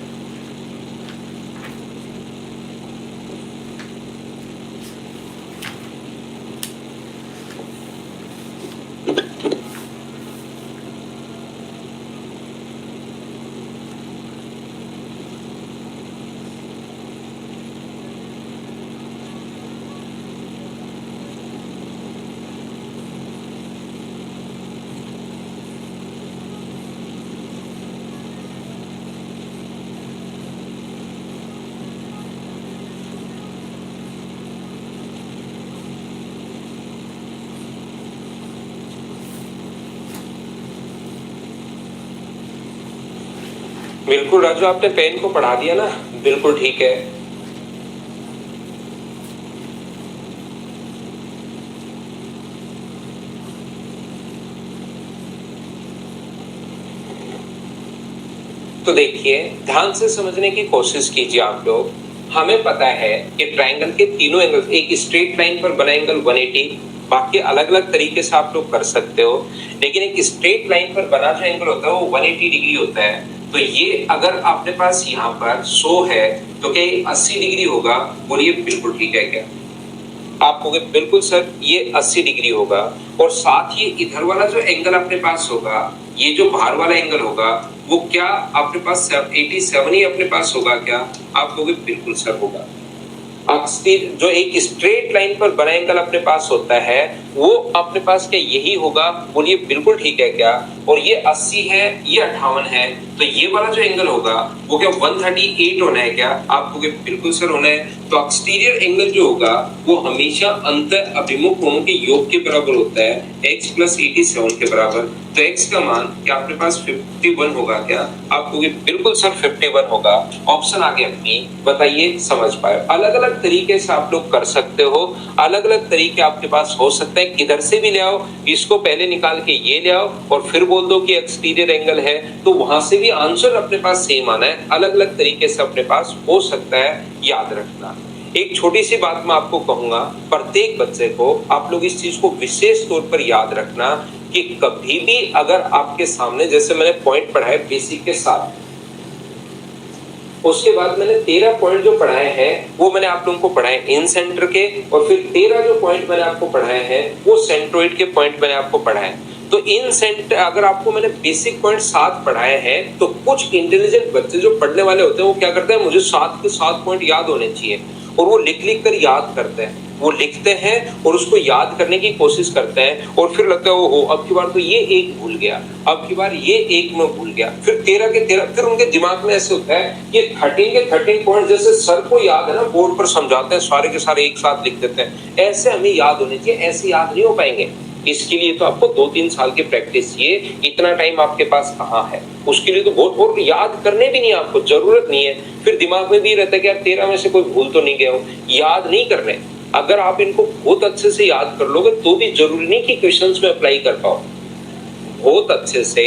बिल्कुल राजू, आपने पेन को पढ़ा दिया ना, बिल्कुल ठीक है। तो देखिए, ध्यान से समझने की कोशिश कीजिए आप लोग। हमें पता है कि ट्रायंगल के तीनों एंगल, एक स्ट्रेट लाइन पर बना एंगल 180, बाकी अलग अलग तरीके से आप लोग कर सकते हो, लेकिन एक स्ट्रेट लाइन पर बना जो एंगल होता है वो 180 डिग्री होता है। तो ये अगर आपके पास यहाँ पर 100 है तो क्या ये 80 डिग्री होगा? बोलिए बिल्कुल ठीक है क्या? आप कहोगे बिल्कुल सर ये 80 डिग्री होगा। और साथ ही इधर वाला जो एंगल अपने पास होगा, ये जो बाहर वाला एंगल होगा, वो क्या अपने पास 87 ही अपने पास होगा क्या? आप कहोगे बिल्कुल सर होगा। जो एक स्ट्रेट लाइन पर बना एंगल अपने पास होता है वो अपने पास क्या यही होगा? बोलिए बिल्कुल ठीक है क्या? और ये 80 है, ये 58 है, तो ये वाला जो एंगल होगा वो क्या 138 होना है क्या? आपको क्या बिल्कुल सर होना है। तो एक्सटीरियर एंगल जो होगा वो हमेशा अंत अभिमुख कोणों के योग के बराबर होता है, x + 87 के बराबर। तो x का मान क्या अपने पास 51 होगा क्या? आपको बिल्कुल सर 51 होगा। ऑप्शन आगे अपनी बताइए, समझ पाए। अलग अलग तरीके से आप लोग कर सकते हो, अलग अलग तरीके आपके पास हो सकते हैं। किधर से भी ले आओ, इसको पहले निकाल के ये ले आओ और फिर बोल दो कि एक्सटीरियर एंगल है, तो वहां से भी आंसर अपने पास सेम आना है। अलग अलग तरीके से अपने पास हो सकता है, याद रखना। एक छोटी सी बात मैं आपको कहूंगा, प्रत्येक बच्चे को आप लोग इस चीज को विशेष तौर पर याद रखना कि कभी भी अगर आपके सामने, जैसे मैंने पॉइंट पढ़ाए बेसिक के साथ, उसके बाद मैंने 13 पॉइंट जो पढ़ाए हैं वो मैंने आप लोगों को पढ़ाए इन सेंटर के, और फिर 13 जो पॉइंट मैंने आपको पढ़ाए हैं वो सेंट्रोइड के पॉइंट मैंने आपको पढ़ाए। तो इन सेंटर अगर आपको मैंने बेसिक पॉइंट 7 पढ़ाए हैं, तो कुछ इंटेलिजेंट बच्चे जो पढ़ने वाले होते हैं वो क्या करते हैं, मुझे 7 के 7 पॉइंट याद होने चाहिए, और वो लिख लिख कर याद करते हैं। वो लिखते हैं और उसको याद करने की कोशिश करते हैं, और फिर लगता है ओहो अब की बार तो ये एक भूल गया, अब की बार ये एक में भूल गया, फिर 13 के 13, फिर उनके दिमाग में ऐसे होता है कि 13 के 13 पॉइंट जैसे सर को याद है ना, बोर्ड पर समझाते हैं सारे के सारे एक साथ लिख देते हैं, ऐसे हमें याद होने चाहिए। ऐसे याद नहीं हो पाएंगे। इसके लिए तो आपको 2-3 साल की प्रैक्टिस चाहिए। इतना टाइम आपके पास कहाँ है? उसके लिए तो बहुत, और याद करने भी नहीं, आपको जरूरत नहीं है। फिर दिमाग में भी रहता है कि यार 13 में से कोई भूल तो नहीं गया हूं, याद नहीं करने। अगर आप इनको बहुत अच्छे से याद कर लोगे तो भी जरूरी नहीं कि क्वेश्चंस में अप्लाई कर पाओ। बहुत अच्छे से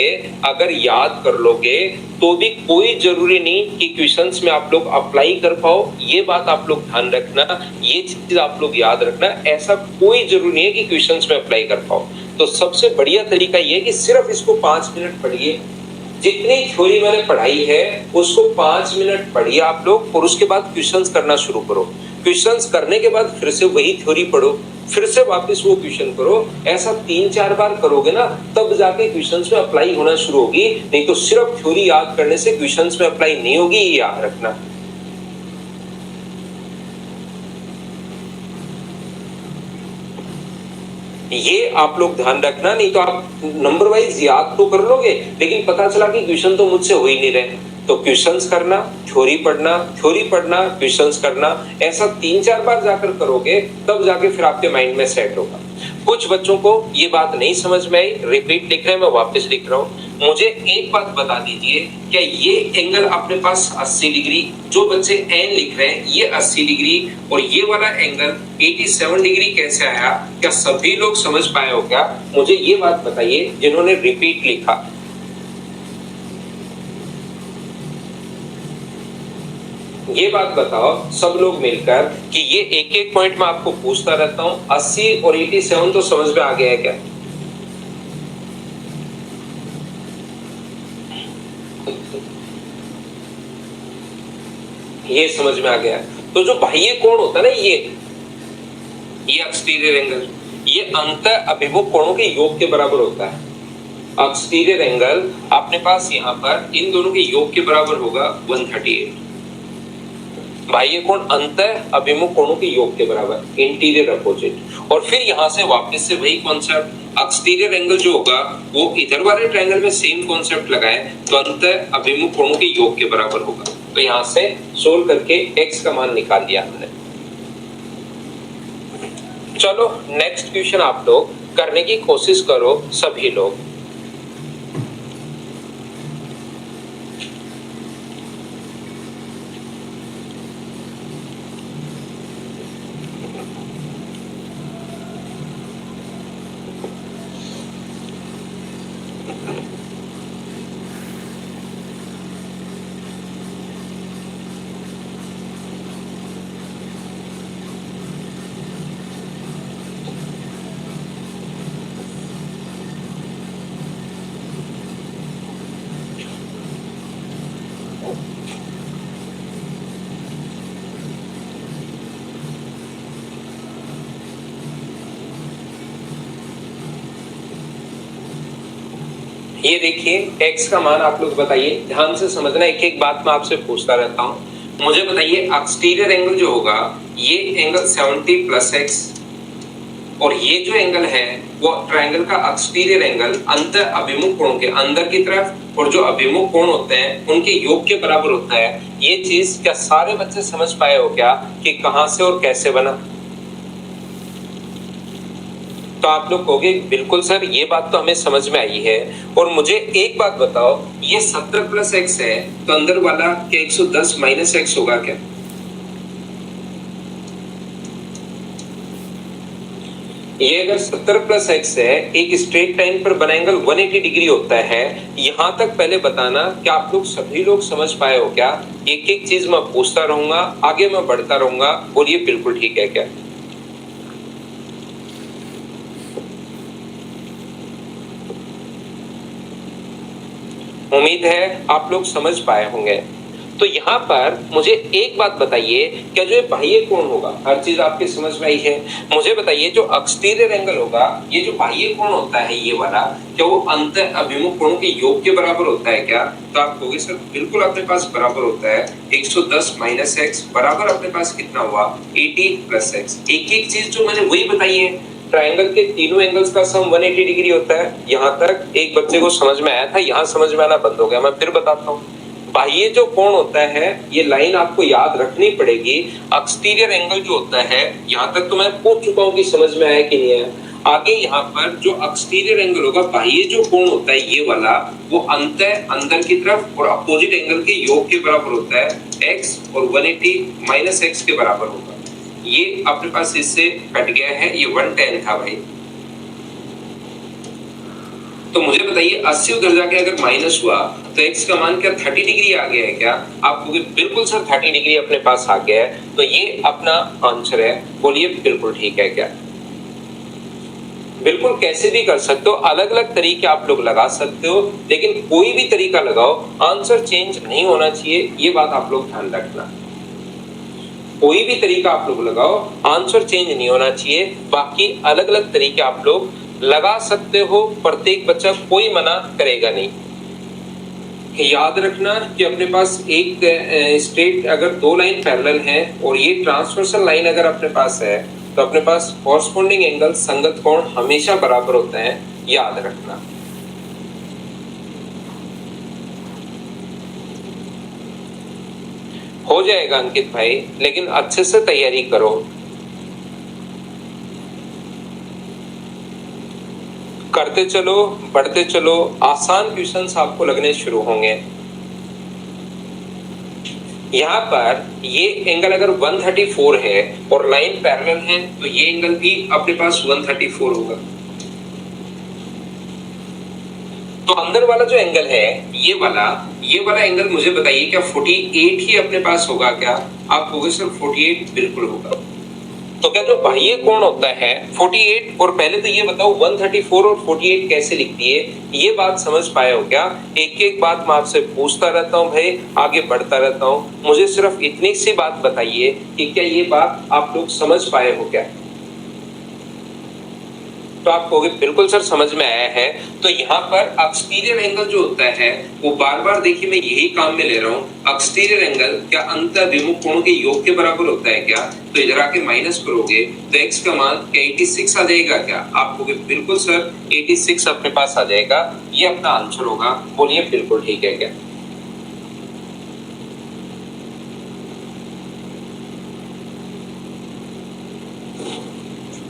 अगर याद कर लोगे तो भी कोई जरूरी नहीं कि क्वेश्चंस में आप लोग अप्लाई कर पाओ। ये बात आप लोग ध्यान रखना, ये चीज आप लोग याद रखना। ऐसा कोई जरूरी नहीं है कि क्वेश्चंस में अप्लाई कर पाओ। तो सबसे बढ़िया तरीका ये है कि सिर्फ इसको 5 मिनट पढ़िए। जितनी थ्योरी मैंने पढ़ाई है उसको 5 मिनट पढ़िए आप लोग, और उसके बाद क्वेश्चंस करना शुरू करो। क्वेश्चंस करने के बाद फिर से वही थ्योरी पढ़ो, फिर से वापस वो क्वेश्चन करो। ऐसा 3-4 बार करोगे ना, तब जाके क्वेश्चंस में अप्लाई होना शुरू होगी। नहीं तो सिर्फ थ्योरी याद करने से क्वेश्चंस में अप्लाई नहीं होगी, ये याद रखना। ये आप लोग ध्यान रखना, नहीं तो आप नंबर वाइज याद तो कर लोगे, लेकिन पता चला कि क्वेश्चन तो मुझसे हो ही नहीं रहे। तो क्वेश्चंस करना, थ्योरी पढ़ना, थ्योरी पढ़ना, क्वेश्चंस करना, ऐसा 3-4 बार जाकर करोगे तब जाके फिर आपके माइंड में सेट होगा। कुछ बच्चों को ये बात नहीं समझ में आई, रिपीट लिख रहे हैं, मैं वापस लिख रहा हूं। मुझे एक बात बता दीजिए, क्या ये एंगल अपने पास 80 डिग्री, जो बच्चे एन लिख रहे हैं ये 80 डिग्री, और ये वाला एंगल 87 डिग्री कैसे आया? क्या सभी लोग समझ पाए हो क्या? मुझे ये बात बताइए जिन्होंने रिपीट लिखा। ये बात बताओ सब लोग मिलकर कि ये एक एक पॉइंट मैं आपको पूछता रहता हूं, 80 और 87 तो समझ में आ गया है क्या? ये समझ में आ गया। तो जो बाह्य कोण होता है ना, ये एक्सटीरियर एंगल, ये अंत अभिमुख कोणों के योग के बराबर होता है। एक्सटीरियर एंगल अपने पास यहाँ पर इन दोनों के योग के बराबर होगा 138। बाह्य कोण अंत अभिमुख कोणों के योग के बराबर, इंटीरियर अपोजिट। और फिर यहां से वापस से वही कॉन्सेप्ट, एक्सटीरियर एंगल जो होगा वो इधर वाले ट्रायंगल में सेम कॉन्सेप्ट लगाए तो अंत अभिमुख कोणों के योग के बराबर होगा। तो यहां से सोल्व करके x का मान निकाल दिया हमने। चलो नेक्स्ट क्वेश्चन आप लोग करने की कोशिश करो सभी लोग। ये देखिए x का मान आप लोग बताइए, ध्यान से समझना, एक एक बात मैं आपसे पूछता रहता हूं। मुझे बताइए एक्सटीरियर एंगल जो होगा ये एंगल 70 प्लस x, और ये जो एंगल है वो ट्रायंगल का एक्सटीरियर एंगल अंत अभिमुख कोण के अंदर की तरफ और जो अभिमुख कोण होते हैं उनके योग के बराबर होता है। ये चीज क्या सारे बच्चे समझ पाए हो क्या कि कहां से और कैसे बना? तो आप लोग कहोगे बिल्कुल सर ये बात तो हमें समझ में आई है। और मुझे एक बात बताओ, ये 70 प्लस x है तो अंदर वाला क्या 110 माइनस x होगा क्या? ये अगर 70 प्लस x है, एक स्ट्रेट लाइन पर बना एंगल 180 डिग्री होता है। यहां तक पहले बताना कि आप लोग सभी लोग समझ पाए हो क्या? एक एक चीज मैं पूछता रहूंगा, आगे मैं बढ़ता रहूंगा, बोलिए बिल्कुल ठीक है क्या? उम्मीद है आप लोग समझ पाए होंगे। तो यहाँ पर मुझे एक बात बताइए, क्या जो ये बाह्य कोण होगा, हर चीज आपके समझ में आई है? मुझे बताइए जो एक्सटीरियर एंगल होगा, ये जो बाह्य कोण होता है ये वाला, क्या वो अंत अभिमुख कोणों के योग के बराबर होता है क्या? तो आप कहोगे सर बिल्कुल अपने पास बराबर होता है। 110 माइनस x बराबर अपने पास कितना हुआ? 80 प्लस x। एक एक चीज जो मैंने वही बताई है, ट्रायंगल के तीनों एंगल्स का सम 180 डिग्री होता है। यहां तक एक बच्चे को समझ में आया था, यहां समझ में आना बंद हो गया। मैं फिर बताता हूं, बाह्य जो कोण होता है ये लाइन आपको याद रखनी पड़ेगी। एक्सटीरियर एंगल जो होता है, यहां तक तो मैं पूछ चुका हूं कि समझ में आया कि नहीं आया। आगे यहाँ पर जो एक्सटीरियर एंगल होगा, बाह्य जो कोण होता है ये वाला, वो अंत अंदर की तरफ और अपोजिट एंगल के योग के बराबर होता है। x और 180 माइनस x के बराबर होगा। ये अपने पास इससे कट गया है, ये 110 था भाई। तो मुझे बताइए 80 उधर जाके अगर माइनस हुआ तो x का मान क्या 30 डिग्री आ गया है क्या? आप कहोगे बिल्कुल सर 30 डिग्री अपने पास आ गया है। तो ये अपना आंसर है, बोलिए बिल्कुल ठीक है क्या? बिल्कुल कैसे भी कर सकते हो, अलग अलग तरीके आप लोग लगा सकते हो, लेकिन कोई भी तरीका लगाओ आंसर चेंज नहीं होना चाहिए, ये बात आप लोग ध्यान रखना। कोई भी तरीका आप लोग लगाओ आंसर चेंज नहीं होना चाहिए। बाकी अलग अलग तरीके आप लोग लगा सकते हो, प्रत्येक बच्चा कोई मना करेगा नहीं। याद रखना कि अपने पास एक स्ट्रेट अगर दो लाइन पैरेलल है और ये ट्रांसवर्सल लाइन अगर अपने पास है तो अपने पास कॉरस्पॉन्डिंग एंगल संगत कोण हमेशा बराबर होते हैं, याद रखना। हो जाएगा अंकित भाई, लेकिन अच्छे से तैयारी करो। करते चलो, बढ़ते चलो, आसान क्वेश्चंस आपको लगने शुरू होंगे। यहाँ पर ये एंगल अगर 134 है और लाइन पैरेलल है तो ये एंगल भी अपने पास 134 होगा। तो अंदर वाला जो एंगल है ये वाला एंगल मुझे बताइए क्या 48 ही अपने पास होगा क्या? आप कहोगे सर 48 बिल्कुल होगा। तो क्या जो बाह्य कोण होता है 48, और पहले तो ये बताओ 134 और 48 कैसे लिखती है, ये बात समझ पाए हो क्या? एक एक बात मैं आपसे पूछता रहता हूँ भाई, आगे बढ़ता रहता हूँ। मुझे सिर्फ इतनी सी बात बताइए कि क्या ये बात आप लोग समझ पाए हो क्या? तो आप कहोगे बिल्कुल सर समझ में आया है। तो यहाँ पर एक्सटीरियर एंगल जो होता है वो बार बार देखिए मैं यही काम में ले रहा हूँ, एक्सटीरियर एंगल क्या अंत अभिमुख कोणों के योग के बराबर होता है क्या? तो इधर आके माइनस करोगे तो x का मान क्या 86 आ जाएगा क्या? आप कहोगे बिल्कुल सर 86 अपने पास आ जाएगा, ये अपना आंसर होगा, बोलिए बिल्कुल ठीक है क्या?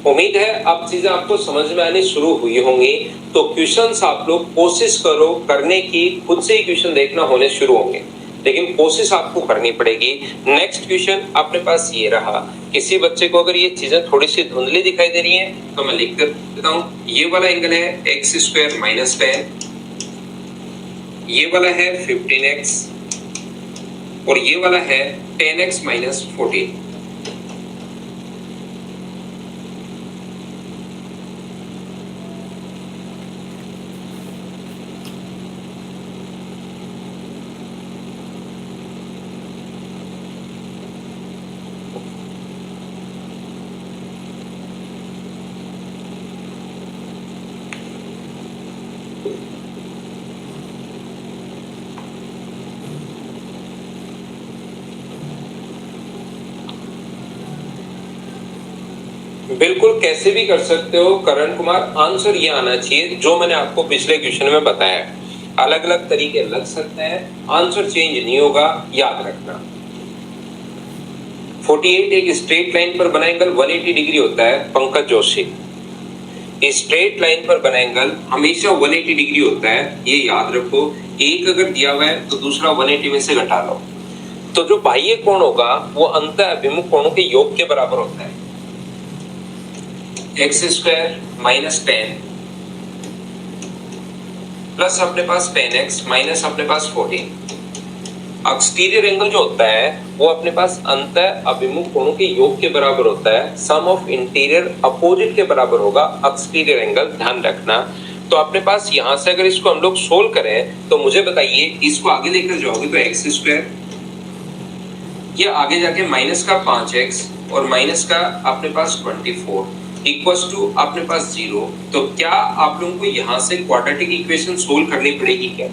उम्मीद है अब चीजें आपको समझ में आनी शुरू हुई होंगी। तो क्वेश्चंस आप लोग कोशिश करो करने की, खुद से ही क्वेश्चन देखना होने शुरू होंगे, लेकिन कोशिश आपको करनी पड़ेगी। नेक्स्ट क्वेश्चन अपने पास ये रहा। किसी बच्चे को अगर ये चीजें थोड़ी सी धुंधली दिखाई दे रही हैं तो मैं लिख देता हूं, ये वाला एंगल है x स्क्वायर माइनस 10, ये वाला है 15x और ये वाला है 10x माइनस 14। बिल्कुल कैसे भी कर सकते हो करण कुमार, आंसर ये आना चाहिए जो मैंने आपको पिछले क्वेश्चन में बताया। अलग अलग तरीके लग सकते हैं, आंसर चेंज नहीं होगा, याद रखना। 48 एक स्ट्रेट लाइन पर बना एंगल 180 डिग्री होता है पंकज जोशी। स्ट्रेट लाइन पर बना एंगल हमेशा 180 डिग्री होता है, ये याद रखो। एक अगर दिया हुआ है तो दूसरा 180 में से घटा लो। तो जो बाह्य कोण होगा वो अंत अभिमुख कोणों के योग के बराबर होता है। एक्स स्क्वायर माइनस 10 प्लस अपने पास 10x माइनस अपने पास 14। एक्सटीरियर एंगल जो होता है वो अपने पास अंत अभिमुख कोणों के योग के बराबर होता है। सम ऑफ इंटीरियर अपोजिट के बराबर होगा एक्सटीरियर एंगल, ध्यान रखना। तो अपने पास यहां से अगर इसको हम लोग सोल्व करें तो मुझे बताइए, इसको आगे लेकर जाओगे तो एक्स स्क्वायर, ये आगे जाके माइनस का 5x और माइनस का अपने पास 24 इक्वल्स टू अपने पास 0। तो क्या आप लोगों को यहाँ से क्वाड्रेटिक इक्वेशन सोल्व करनी पड़ेगी क्या?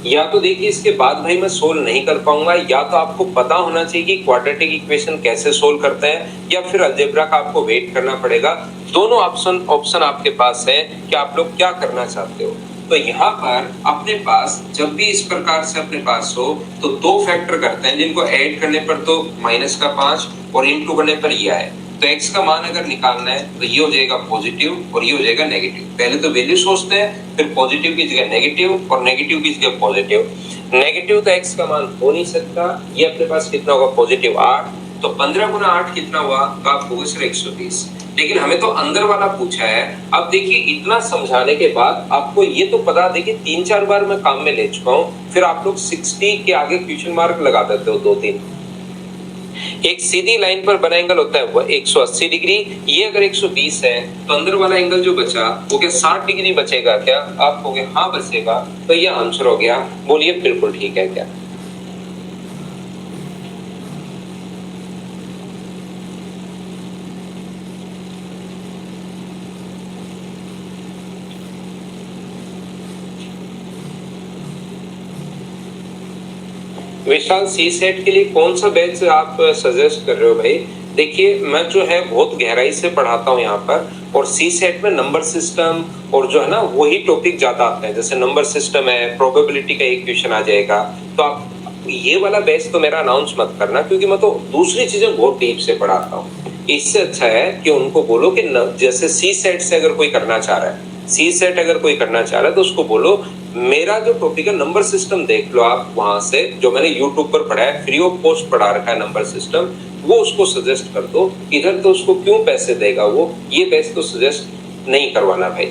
या तो देखिए इसके बाद भाई मैं सोल्व नहीं कर पाऊंगा, या तो आपको पता होना चाहिए कि क्वाड्रेटिक इक्वेशन कैसे सोल्व करते हैं, या फिर अलजेब्रा का आपको वेट करना पड़ेगा। दोनों ऑप्शन आपके पास है कि आप लोग क्या करना चाहते हो। तो यहाँ पर अपने पास जब भी इस प्रकार से अपने पास हो तो दो फैक्टर करते हैं, जिनको ऐड करने पर तो माइनस का 5 और इनटू करने पर यह है। तो x का मान अगर निकालना है तो ये हो जाएगा पॉजिटिव और ये हो जाएगा नेगेटिव। पहले तो वैल्यू सोचते हैं, फिर पॉजिटिव की जगह नेगेटिव और नेगेटिव की जगह पॉजिटिव। नेगेटिव तो x का मान हो नहीं सकता, ये अपने पास कितना होगा पॉजिटिव 8। तो 15 गुना 8 कितना हुआ? तो आप होगा सर 120। लेकिन हमें तो अंदर वाला पूछा है। अब देखिए इतना समझाने के बाद आपको ये तो पता, देखिए 3-4 बार मैं काम में ले चुका हूँ, फिर आप लोग 60 के आगे क्वेश्चन मार्क लगा देते हो 2-3। एक सीधी लाइन पर बना एंगल होता है वो 180 डिग्री, ये अगर 120 है तो अंदर वाला एंगल जो बचा वो क्या 60 डिग्री बचेगा क्या? आप कहोगे हाँ बचेगा, तो ये आंसर हो गया। बोलिए बिल्कुल ठीक है क्या? विशाल, सी सेट के लिए कौन सा बैच आप सजेस्ट कर रहे हो भाई? देखिए मैं जो है बहुत गहराई से पढ़ाता हूँ यहाँ पर, और सी सेट में नंबर सिस्टम और जो है ना वही टॉपिक ज्यादा आते हैं। जैसे नंबर सिस्टम है, प्रोबेबिलिटी का एक क्वेश्चन आ जाएगा। तो आप ये वाला बैच तो मेरा अनाउंस मत करना, क्योंकि मैं तो दूसरी चीजें बहुत डीप से पढ़ाता हूँ। इससे अच्छा है कि उनको बोलो कि जैसे सी सेट से अगर कोई करना चाह रहा है, सी सेट अगर कोई करना चाह रहा है तो उसको बोलो मेरा जो टॉपिक है नंबर सिस्टम देख लो आप, वहां से जो मैंने यूट्यूब पर पढ़ा है, फ्री ऑफ कॉस्ट पढ़ा रखा है नंबर सिस्टम, वो उसको सजेस्ट कर दो। इधर तो उसको क्यों पैसे देगा वो, ये बैच तो सजेस्ट नहीं करवाना भाई,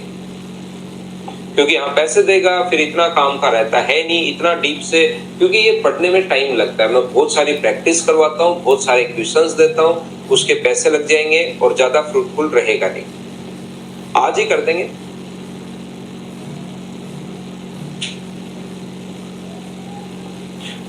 क्योंकि यहाँ पैसे देगा फिर इतना काम का रहता है नहीं इतना डीप से, क्योंकि ये पढ़ने में टाइम लगता है। मैं बहुत सारी प्रैक्टिस करवाता हूँ, बहुत सारे क्वेश्चंस देता हूँ, उसके पैसे लग जाएंगे और ज्यादा फ्रूटफुल रहेगा नहीं। आज ही कर देंगे।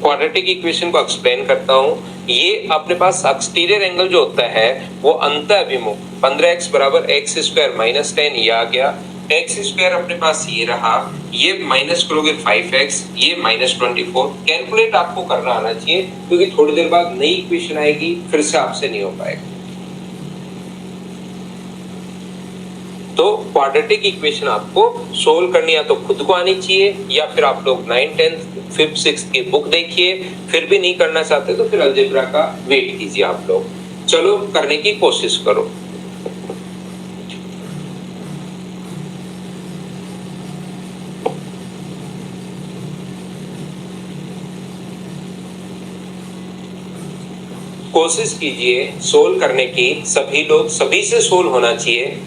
क्वाड्रेटिक इक्वेशन को एक्सप्लेन करता हूँ। ये अपने पास एक्सटीरियर एंगल जो होता है वो अंत अभिमुख 15x बराबर एक्स स्क्वायर माइनस 10 ये आ गया। एक्स स्क्वायर अपने पास ये रहा, ये माइनस करोगे 5x, ये माइनस 24। कैलकुलेट आपको करना आना चाहिए, क्योंकि थोड़ी देर बाद नई इक्वेशन आएगी, फिर से आपसे नहीं हो पाएगा। तो क्वाड्रेटिक इक्वेशन आपको सोल्व करनी या तो खुद को आनी चाहिए, या फिर आप लोग 9th 10th 5th 6th की बुक देखिए। फिर भी नहीं करना चाहते तो फिर अलजेब्रा का वेट कीजिए आप लोग। चलो करने की कोशिश करो। कोशिश कीजिए सोल्व करने की, सभी लोग, सभी से सोल्व होना चाहिए।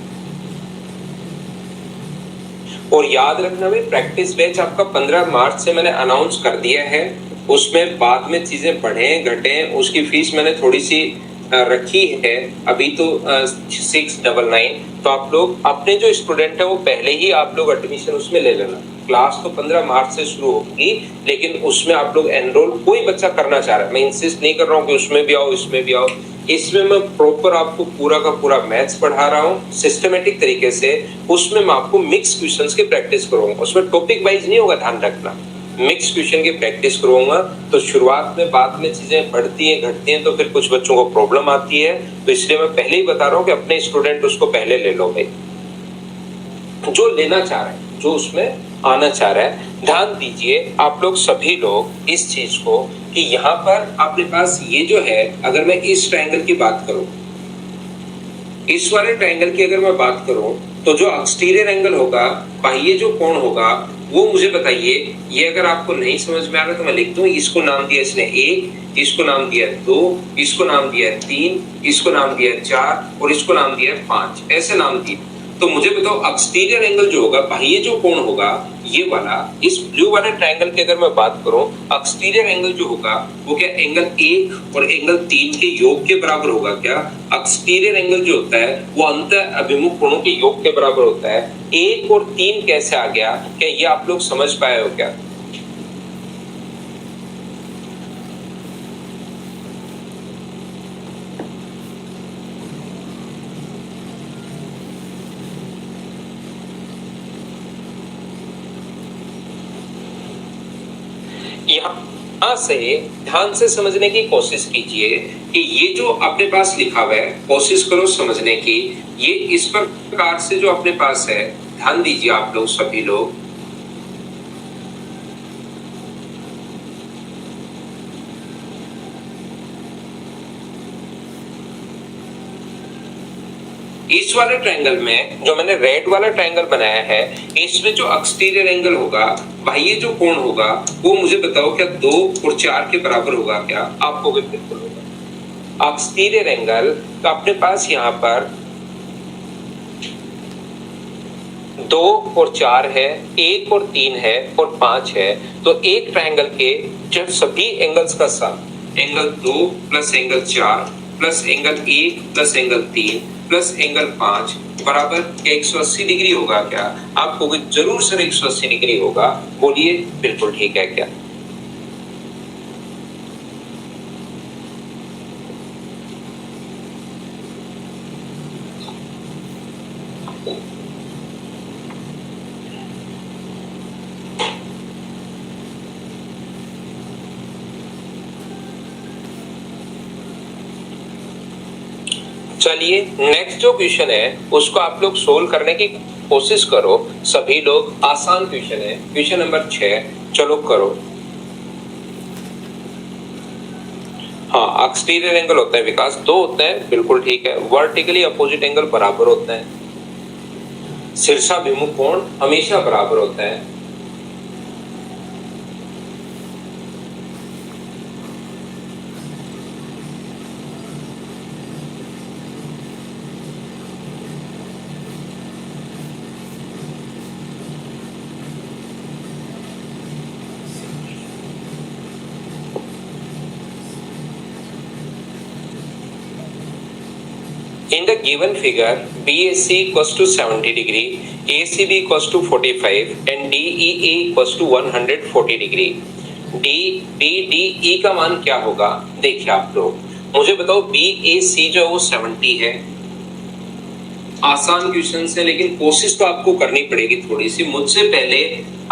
और याद रखना भाई, प्रैक्टिस बैच आपका 15 मार्च से मैंने अनाउंस कर दिया है। उसमें बाद में चीजें बढ़े घटे, उसकी फीस मैंने थोड़ी सी रखी है अभी तो 699। तो आप लोग अपने जो स्टूडेंट है वो पहले ही आप लोग एडमिशन उसमें ले लेना। क्लास तो 15 मार्च से शुरू होगी, लेकिन उसमें आप लोग एनरोल, कोई बच्चा करना चाह रहा है, मैं इंसिस्ट नहीं कर रहा हूँ कि उसमें भी आओ इसमें भी आओ। इसमें मैं प्रॉपर आपको पूरा का पूरा मैथ्स पढ़ा रहा हूँ सिस्टमेटिक तरीके से। उसमें मैं आपको मिक्स क्वेश्चंस की प्रैक्टिस करूंगा, उसमें टॉपिक वाइज नहीं होगा, ध्यान रखना। मिक्स क्वेश्चन की प्रैक्टिस करवाऊंगा। तो शुरुआत में बाद में चीजें बढ़ती हैं घटती हैं तो फिर कुछ बच्चों को प्रॉब्लम आती है, तो इसलिए मैं पहले ही बता रहा हूं कि अपने स्टूडेंट उसको पहले ले लो भाई, जो लेना चाह रहा है, जो उसमें आना चाह रहा है। ध्यान दीजिए आप लोग सभी लोग इस चीज को कि यहां पर अपने पास ये जो है, अगर मैं इस ट्रायंगल की बात करूं, इस वाले ट्रायंगल की अगर मैं बात करूं, तो जो एक्सटीरियर एंगल होगा, बाह्य जो कोण होगा, वो मुझे बताइए। ये अगर आपको नहीं समझ में आ रहा तो मैं लिख दूं, इसको नाम दिया इसने 1, इसको नाम दिया 2, इसको नाम दिया 3, इसको नाम दिया 4 और इसको नाम दिया 5, ऐसे नाम दिए। तो मुझे बताओ एक्सटीरियर एंगल जो होगा, बाह्य जो कोण होगा, ये वाला, इस ब्लू वाले ट्रायंगल की अगर मैं बात करूं, एक्सटीरियर एंगल जो होगा वो क्या एंगल 1 और एंगल 3 के योग के बराबर होगा क्या? एक्सटीरियर एंगल जो होता है वो अंत अभिमुख कोणों के योग के बराबर होता है। 1 और 3 कैसे आ गया, क्या ये आप लोग समझ पाए हो क्या? यहाँ से ध्यान से समझने की कोशिश कीजिए कि ये जो अपने पास लिखा हुआ है, कोशिश करो समझने की। ये इस प्रकार से जो अपने पास है, ध्यान दीजिए आप लोग सभी लोग। इस वाले ट्रायंगल में जो मैंने रेड वाला ट्रायंगल बनाया है, इसमें जो एक्सटीरियर एंगल होगा, बाह्य जो कोण होगा, वो मुझे बताओ क्या 2 और 4 के बराबर होगा क्या? आपको भी बिल्कुल होगा। एक्सटीरियर एंगल तो अपने पास यहाँ पर 2 और 4 है, 1 और 3 है और 5 है। तो एक ट्रायंगल के जब सभी एंगल्स का sum, angle 2 plus angle 4 plus angle 1 plus angle 3 plus angle 5 बराबर 180 डिग्री होगा क्या? आपको भी जरूर सर 180 डिग्री होगा। बोलिए बिल्कुल ठीक है क्या? चलिए नेक्स्ट जो क्वेश्चन है उसको आप लोग सोल्व करने की कोशिश करो सभी लोग। आसान क्वेश्चन है, क्वेश्चन नंबर 6। चलो करो। हाँ, एक्सटीरियर एंगल होता है विकास, 2 होते हैं, बिल्कुल ठीक है। वर्टिकली अपोजिट एंगल बराबर होते हैं। शीर्षाभिमुख कोण हमेशा बराबर होता है। In the given figure, BAC equals to 70 degree, ACB equals to 45 and DEA equals to 140 degree. DBDE का मान क्या होगा? देखिए आप लोग, मुझे बताओ BAC जो है वो 70 है। आसान क्वेश्चन है लेकिन कोशिश तो आपको करनी पड़ेगी थोड़ी सी। मुझसे पहले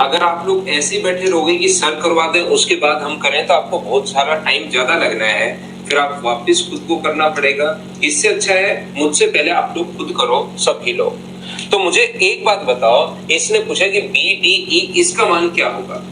अगर आप लोग ऐसे बैठे रहोगे कि सर करवा दें उसके बाद हम करें तो आपको बहुत सारा टाइम ज्यादा लगना है, फिर आप वापस खुद को करना पड़ेगा। इससे अच्छा है मुझसे पहले आप लोग खुद करो सभी लोग। तो मुझे एक बात बताओ, इसने पूछा कि BDE इसका मान क्या होगा।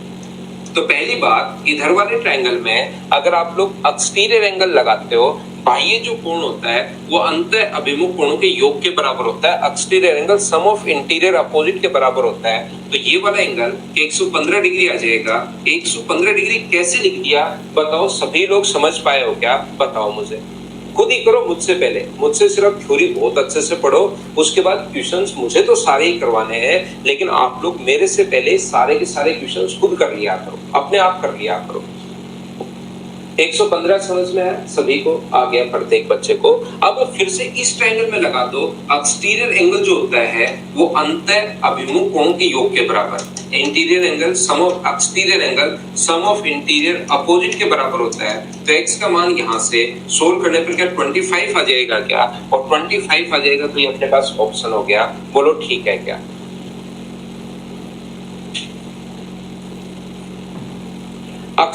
तो पहली बात, इधर वाले ट्रायंगल में अगर आप लोग एक्सटीरियर एंगल लगाते हो, बाह्य जो कोण होता है वो अंत अभिमुख कोणों के योग के बराबर होता है। Exterior angle sum of interior opposite के बराबर होता है। तो ये वाला एंगल 115 डिग्री आ जाएगा। 115 डिग्री कैसे लिख दिया बताओ, सभी लोग समझ पाए हो क्या? बताओ मुझे, खुद ही करो मुझसे पहले। मुझसे सिर्फ थ्योरी बहुत अच्छे से पढ़ो, उसके बाद क्वेश्चंस मुझे तो सारे ही करवाने हैं, लेकिन आप लोग मेरे से पहले सारे के सारे क्वेश्चंस खुद कर लिया करो, अपने आप कर लिया करो। 115 समझ में है सभी को? आ गया प्रत्येक बच्चे को। अब फिर से इस ट्रायंगल में लगा दो, एक्सटीरियर एंगल जो होता है वो अंत अभिमुख कोण के योग के बराबर। Interior angle sum of exterior angle sum of interior opposite के बराबर होता है। तो x का मान यहाँ से सोल्व करने पर क्या 25 आ जाएगा क्या? और 25 आ जाएगा तो ये अपने पास ऑप्शन हो गया। बोलो ठीक है क्या?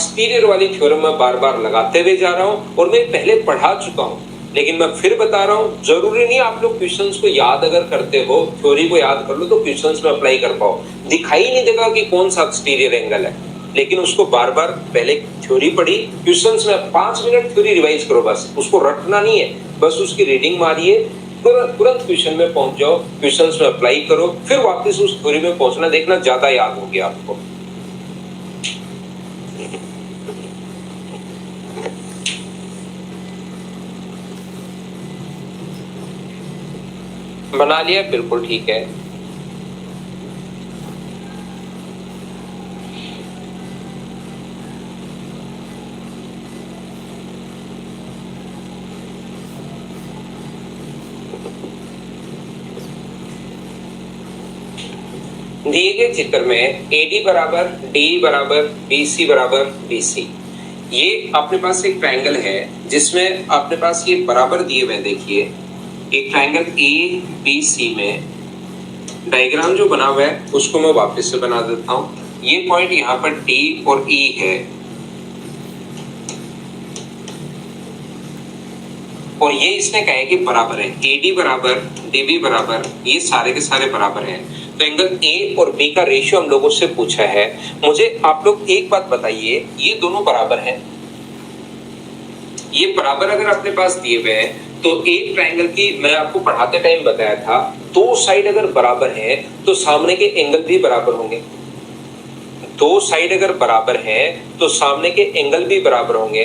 एक्सटीरियर वाली थ्योरम मैं बार बार लगाते हुए जा रहा हूं और मैं पहले पढ़ा चुका हूं, लेकिन मैं फिर बता रहा हूं, जरूरी नहीं आप लोग क्वेश्चंस को याद अगर करते हो, थ्योरी को याद कर लो तो क्वेश्चंस में अप्लाई कर पाओ। दिखाई नहीं देगा कि कौन सा एक्सटीरियर एंगल है, लेकिन उसको बार बार पहले थ्योरी पढ़ी, क्वेश्चंस में 5 मिनट थ्योरी रिवाइज करो, बस उसको रटना नहीं है, बस उसकी रीडिंग मारिए, तुरंत क्वेश्चन में पहुंच जाओ, क्वेश्चंस में अप्लाई करो, फिर वापस उस थ्योरी में पहुंचना, देखना ज्यादा याद हो गया आपको। बना लिया, बिल्कुल ठीक है। दिए गए चित्र में AD बराबर DE बराबर BC बराबर BC, ये अपने पास एक ट्रायंगल है जिसमें अपने पास ये बराबर दिए हुए, देखिए एक ट्रायंगल ABC में डायग्राम जो बना हुआ है उसको मैं वापस से बना देता हूं। ये पॉइंट यहाँ पर D और E है और ये इसने कहा है कि बराबर है, AD बराबर DB बराबर, ये सारे के सारे बराबर हैं। तो एंगल A और B का रेशियो हम लोगों से पूछा है। मुझे आप लोग एक बात बताइए, ये दोनों बराबर हैं, ये बराबर अगर अपने पास दिए हुए हैं तो एक ट्रायंगल की मैं आपको पढ़ाते टाइम बताया था, दो साइड अगर बराबर हैं तो सामने के एंगल भी बराबर होंगे। दो साइड अगर बराबर हैं तो सामने के एंगल भी बराबर होंगे।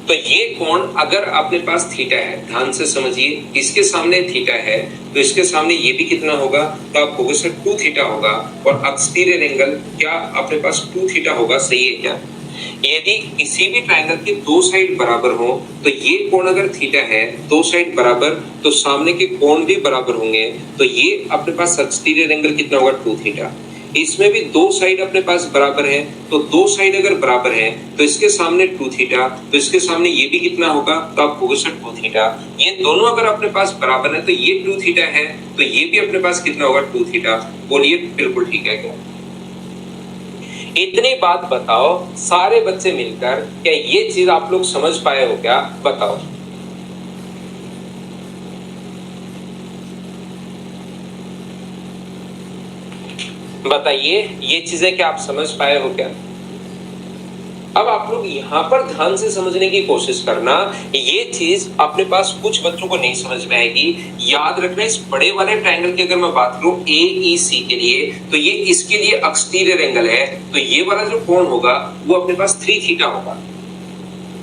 तो ये कोण अगर अपने पास थीटा है, ध्यान से समझिए, इसके सामने थीटा है तो इसके सामने ये भी कितना होगा, तो आप कहोगे सर 2 थीटा होगा, और एक्सटीरियर एंगल क्या अपने पास 2 थीटा होगा, सही है क्या? यदि किसी भी ट्रायंगल के दो साइड बराबर हो तो ये कोण अगर थीटा है, दो साइड बराबर, तो सामने के कोण भी बराबर होंगे, तो ये अपने पास एक्सटीरियर एंगल कितना होगा, 2 थीटा। इसमें भी दो साइड अपने पास बराबर है, तो दो साइड अगर बराबर है तो इसके सामने 2 थीटा, तो इसके सामने ये भी कितना होगा, तो आप कहोगे सर 2 थीटा। ये दोनों अगर अपने पास बराबर है तो ये 2 थीटा है, तो ये भी अपने पास कितना होगा, 2 थीटा। बोलिए बिल्कुल ठीक है क्या? इतनी बात बताओ सारे बच्चे मिलकर, क्या ये चीज आप लोग समझ पाए हो क्या? बताओ। बताइए ये चीजें क्या आप समझ पाए हो क्या? अब आप लोग यहां पर ध्यान से समझने की कोशिश करना, ये चीज अपने पास कुछ बच्चों को नहीं समझ में आएगी। याद रखना, इस बड़े वाले ट्रायंगल की अगर मैं बात करूं AEC के लिए, तो ये इसके लिए एक्सटीरियर एंगल है, तो ये वाला जो कोण होगा वो अपने पास 3 थीटा होगा।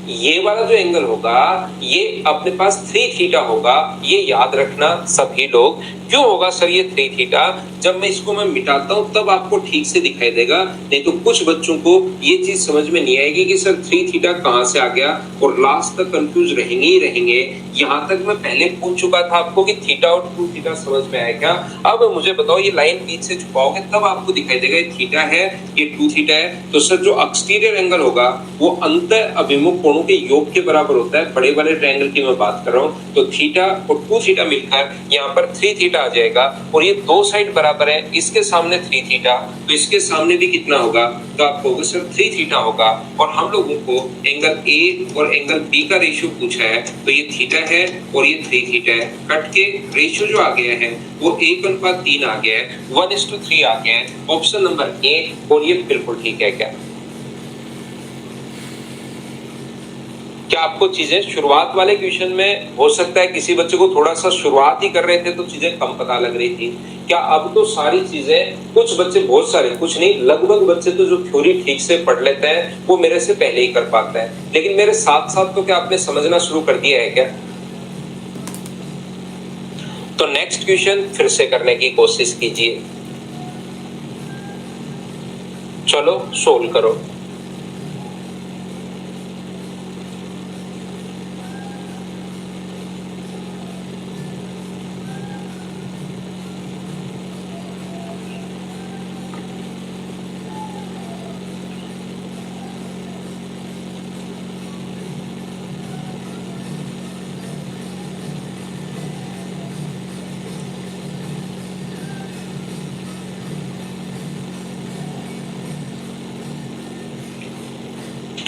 ये वाला जो एंगल होगा ये अपने पास 3 थीटा होगा, ये याद रखना सभी लोग। क्यों होगा सर ये 3 थीटा? जब मैं इसको मिटाता हूं तब आपको ठीक से दिखाई देगा, नहीं तो कुछ बच्चों को ये चीज समझ में नहीं आएगी कि सर 3 थीटा कहां से आ गया, और लास्ट तक कंफ्यूज रहेंगे ही रहेंगे। यहां तक मैं पहले पूछ चुका था आपको कि थीटा और 2 थीटा समझ में आया क्या? अब मुझे बताओ, ये लाइन बीच से छुपाओगे तब आपको दिखाई देगा ये थीटा है, ये 2 थीटा है। तो सर जो एक्सटीरियर एंगल होगा वो अंत अभिमुख कोणों के योग के बराबर होता है। बड़े वाले ट्रायंगल की मैं बात कर रहा हूं, तो थीटा और 2 थीटा मिलकर यहाँ पर 3 थीटा आ जाएगा, और ये दो साइड बराबर है, इसके सामने 3 थीटा, तो इसके सामने भी कितना होगा, तो आप कहोगे सर 3 थीटा होगा। और हम लोगों को एंगल A और एंगल B का रेशियो पूछा है, तो ये थीटा है और ये 3 थीटा है। कट के रेशियो जो आ गया है वो 1:3 आ गया है, 1:3 आ गया है, ऑप्शन नंबर A। और ये बिल्कुल ठीक है क्या? क्या आपको चीजें शुरुआत वाले क्वेश्चन में हो सकता है किसी बच्चे को थोड़ा सा शुरुआत ही कर रहे थे तो चीजें कम पता लग रही थी, क्या अब तो सारी चीजें, कुछ बच्चे, बहुत सारे, कुछ नहीं, लगभग बच्चे तो जो थ्योरी ठीक से पढ़ लेते हैं वो मेरे से पहले ही कर पाते हैं, लेकिन मेरे साथ साथ तो क्या आपने समझना शुरू कर दिया है क्या? तो नेक्स्ट क्वेश्चन फिर से करने की कोशिश कीजिए, चलो सोल्व करो।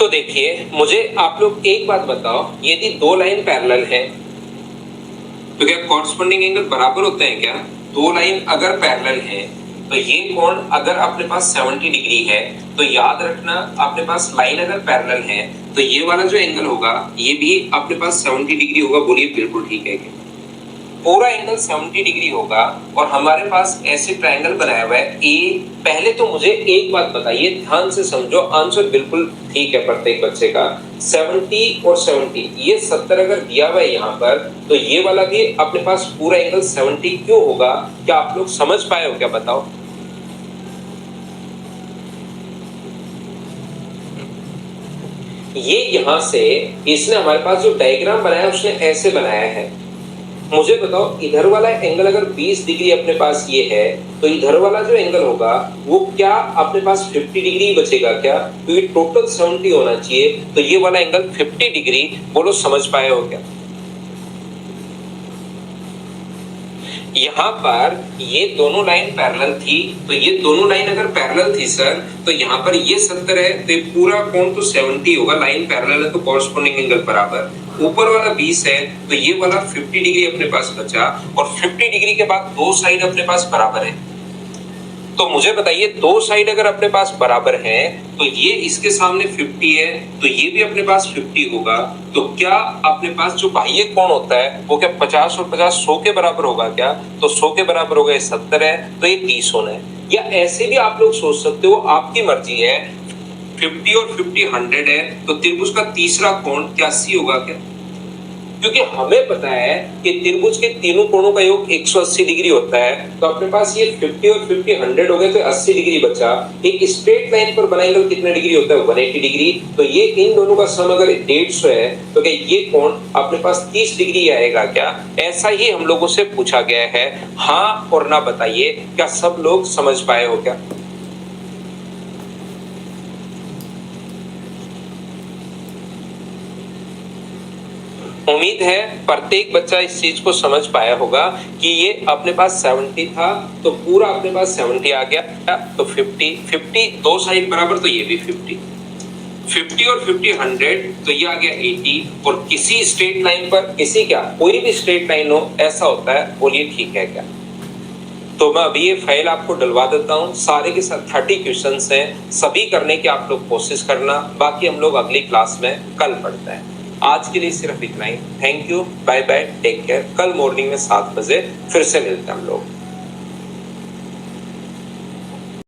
तो देखिए, मुझे आप लोग एक बात बताओ, यदि दो लाइन पैरेलल है तो क्या कॉरस्पॉन्डिंग एंगल बराबर होते हैं क्या? दो लाइन अगर पैरेलल है तो ये कोण अगर अपने पास 70 डिग्री है तो याद रखना, अपने पास लाइन अगर पैरेलल है तो ये वाला जो एंगल होगा ये भी अपने पास 70 डिग्री होगा। बोलिए बिल्कुल ठीक है क्या? पूरा एंगल 70 डिग्री होगा और हमारे पास ऐसे ट्रायंगल बनाया हुआ है ए। पहले तो मुझे एक बात बताइए, ध्यान से समझो, आंसर बिल्कुल ठीक है प्रत्येक बच्चे का। 70 और 70, ये 70 अगर दिया हुआ है यहाँ पर तो ये वाला भी अपने पास पूरा एंगल 70 क्यों होगा? क्या आप लोग समझ पाए हो क्या? बताओ। ये यहां से इसने हमारे पास जो डायग्राम बनाया उसने ऐसे बनाया है। मुझे बताओ, इधर वाला एंगल अगर 20 डिग्री अपने पास ये है तो इधर वाला जो एंगल होगा वो क्या अपने पास 50 डिग्री बचेगा क्या? क्योंकि टोटल 70 होना चाहिए, तो ये वाला एंगल 50 डिग्री। बोलो समझ पाए हो क्या? यहाँ पर ये दोनों लाइन पैरेलल थी, तो ये दोनों लाइन अगर पैरेलल थी सर तो यहाँ पर ये 70 है तो ये पूरा कोण तो 70 होगा। लाइन पैरेलल है तो कॉरस्पॉन्डिंग एंगल बराबर। ऊपर वाला 20 है तो ये वाला 50 डिग्री अपने पास बचा और 50 डिग्री के बाद दो साइड अपने पास बराबर है। तो मुझे बताइए, दो साइड अगर अपने पास बराबर है तो ये इसके सामने 50 है तो ये भी अपने पास 50 होगा। तो क्या अपने पास जो बाह्य कोण होता है वो क्या 50 और 50 100 के बराबर होगा क्या? तो 100 के बराबर होगा, ये 70 है तो ये 30 होना है। या ऐसे भी आप लोग सोच सकते हो, आपकी मर्जी है। 50 और 50 100 है तो त्रिभुज का तीसरा कोण क्या 80 होगा क्या? क्योंकि हमें पता है कि त्रिभुज के तीनों कोणों का योग 180 डिग्री होता है। तो अपने पास ये 50 और 50 100 हो गए तो 80 डिग्री बचा। एक स्ट्रेट लाइन पर बना एंगल कितने डिग्री होता है? 180 डिग्री। तो ये इन दोनों का सम अगर 150 है तो क्या ये कोण अपने पास 30 डिग्री आएगा क्या? ऐसा ही हम लोगों से पूछा गया है। हाँ और ना बताइए, क्या सब लोग समझ पाए हो क्या? उम्मीद है प्रत्येक बच्चा इस चीज को समझ पाया होगा कि ये अपने पास 70 था तो पूरा अपने पास 70 आ गया। तो 50 दो साइड बराबर तो ये भी 50 और 50 100 तो ये आ गया 80। और किसी स्ट्रेट लाइन पर किसी क्या कोई भी स्ट्रेट लाइन हो ऐसा होता है। बोलिए ठीक है क्या? तो मैं अभी ये फाइल आपको डलवा देता हूँ। सारे के साथ 30 क्वेश्चंस हैं, सभी करने की आप लोग कोशिश करना। बाकी हम लोग अगली क्लास में कल पढ़ते हैं। आज के लिए सिर्फ इतना ही। Thank you, bye bye, take care. कल मॉर्निंग में 7 बजे फिर से मिलते हैं हम लोग।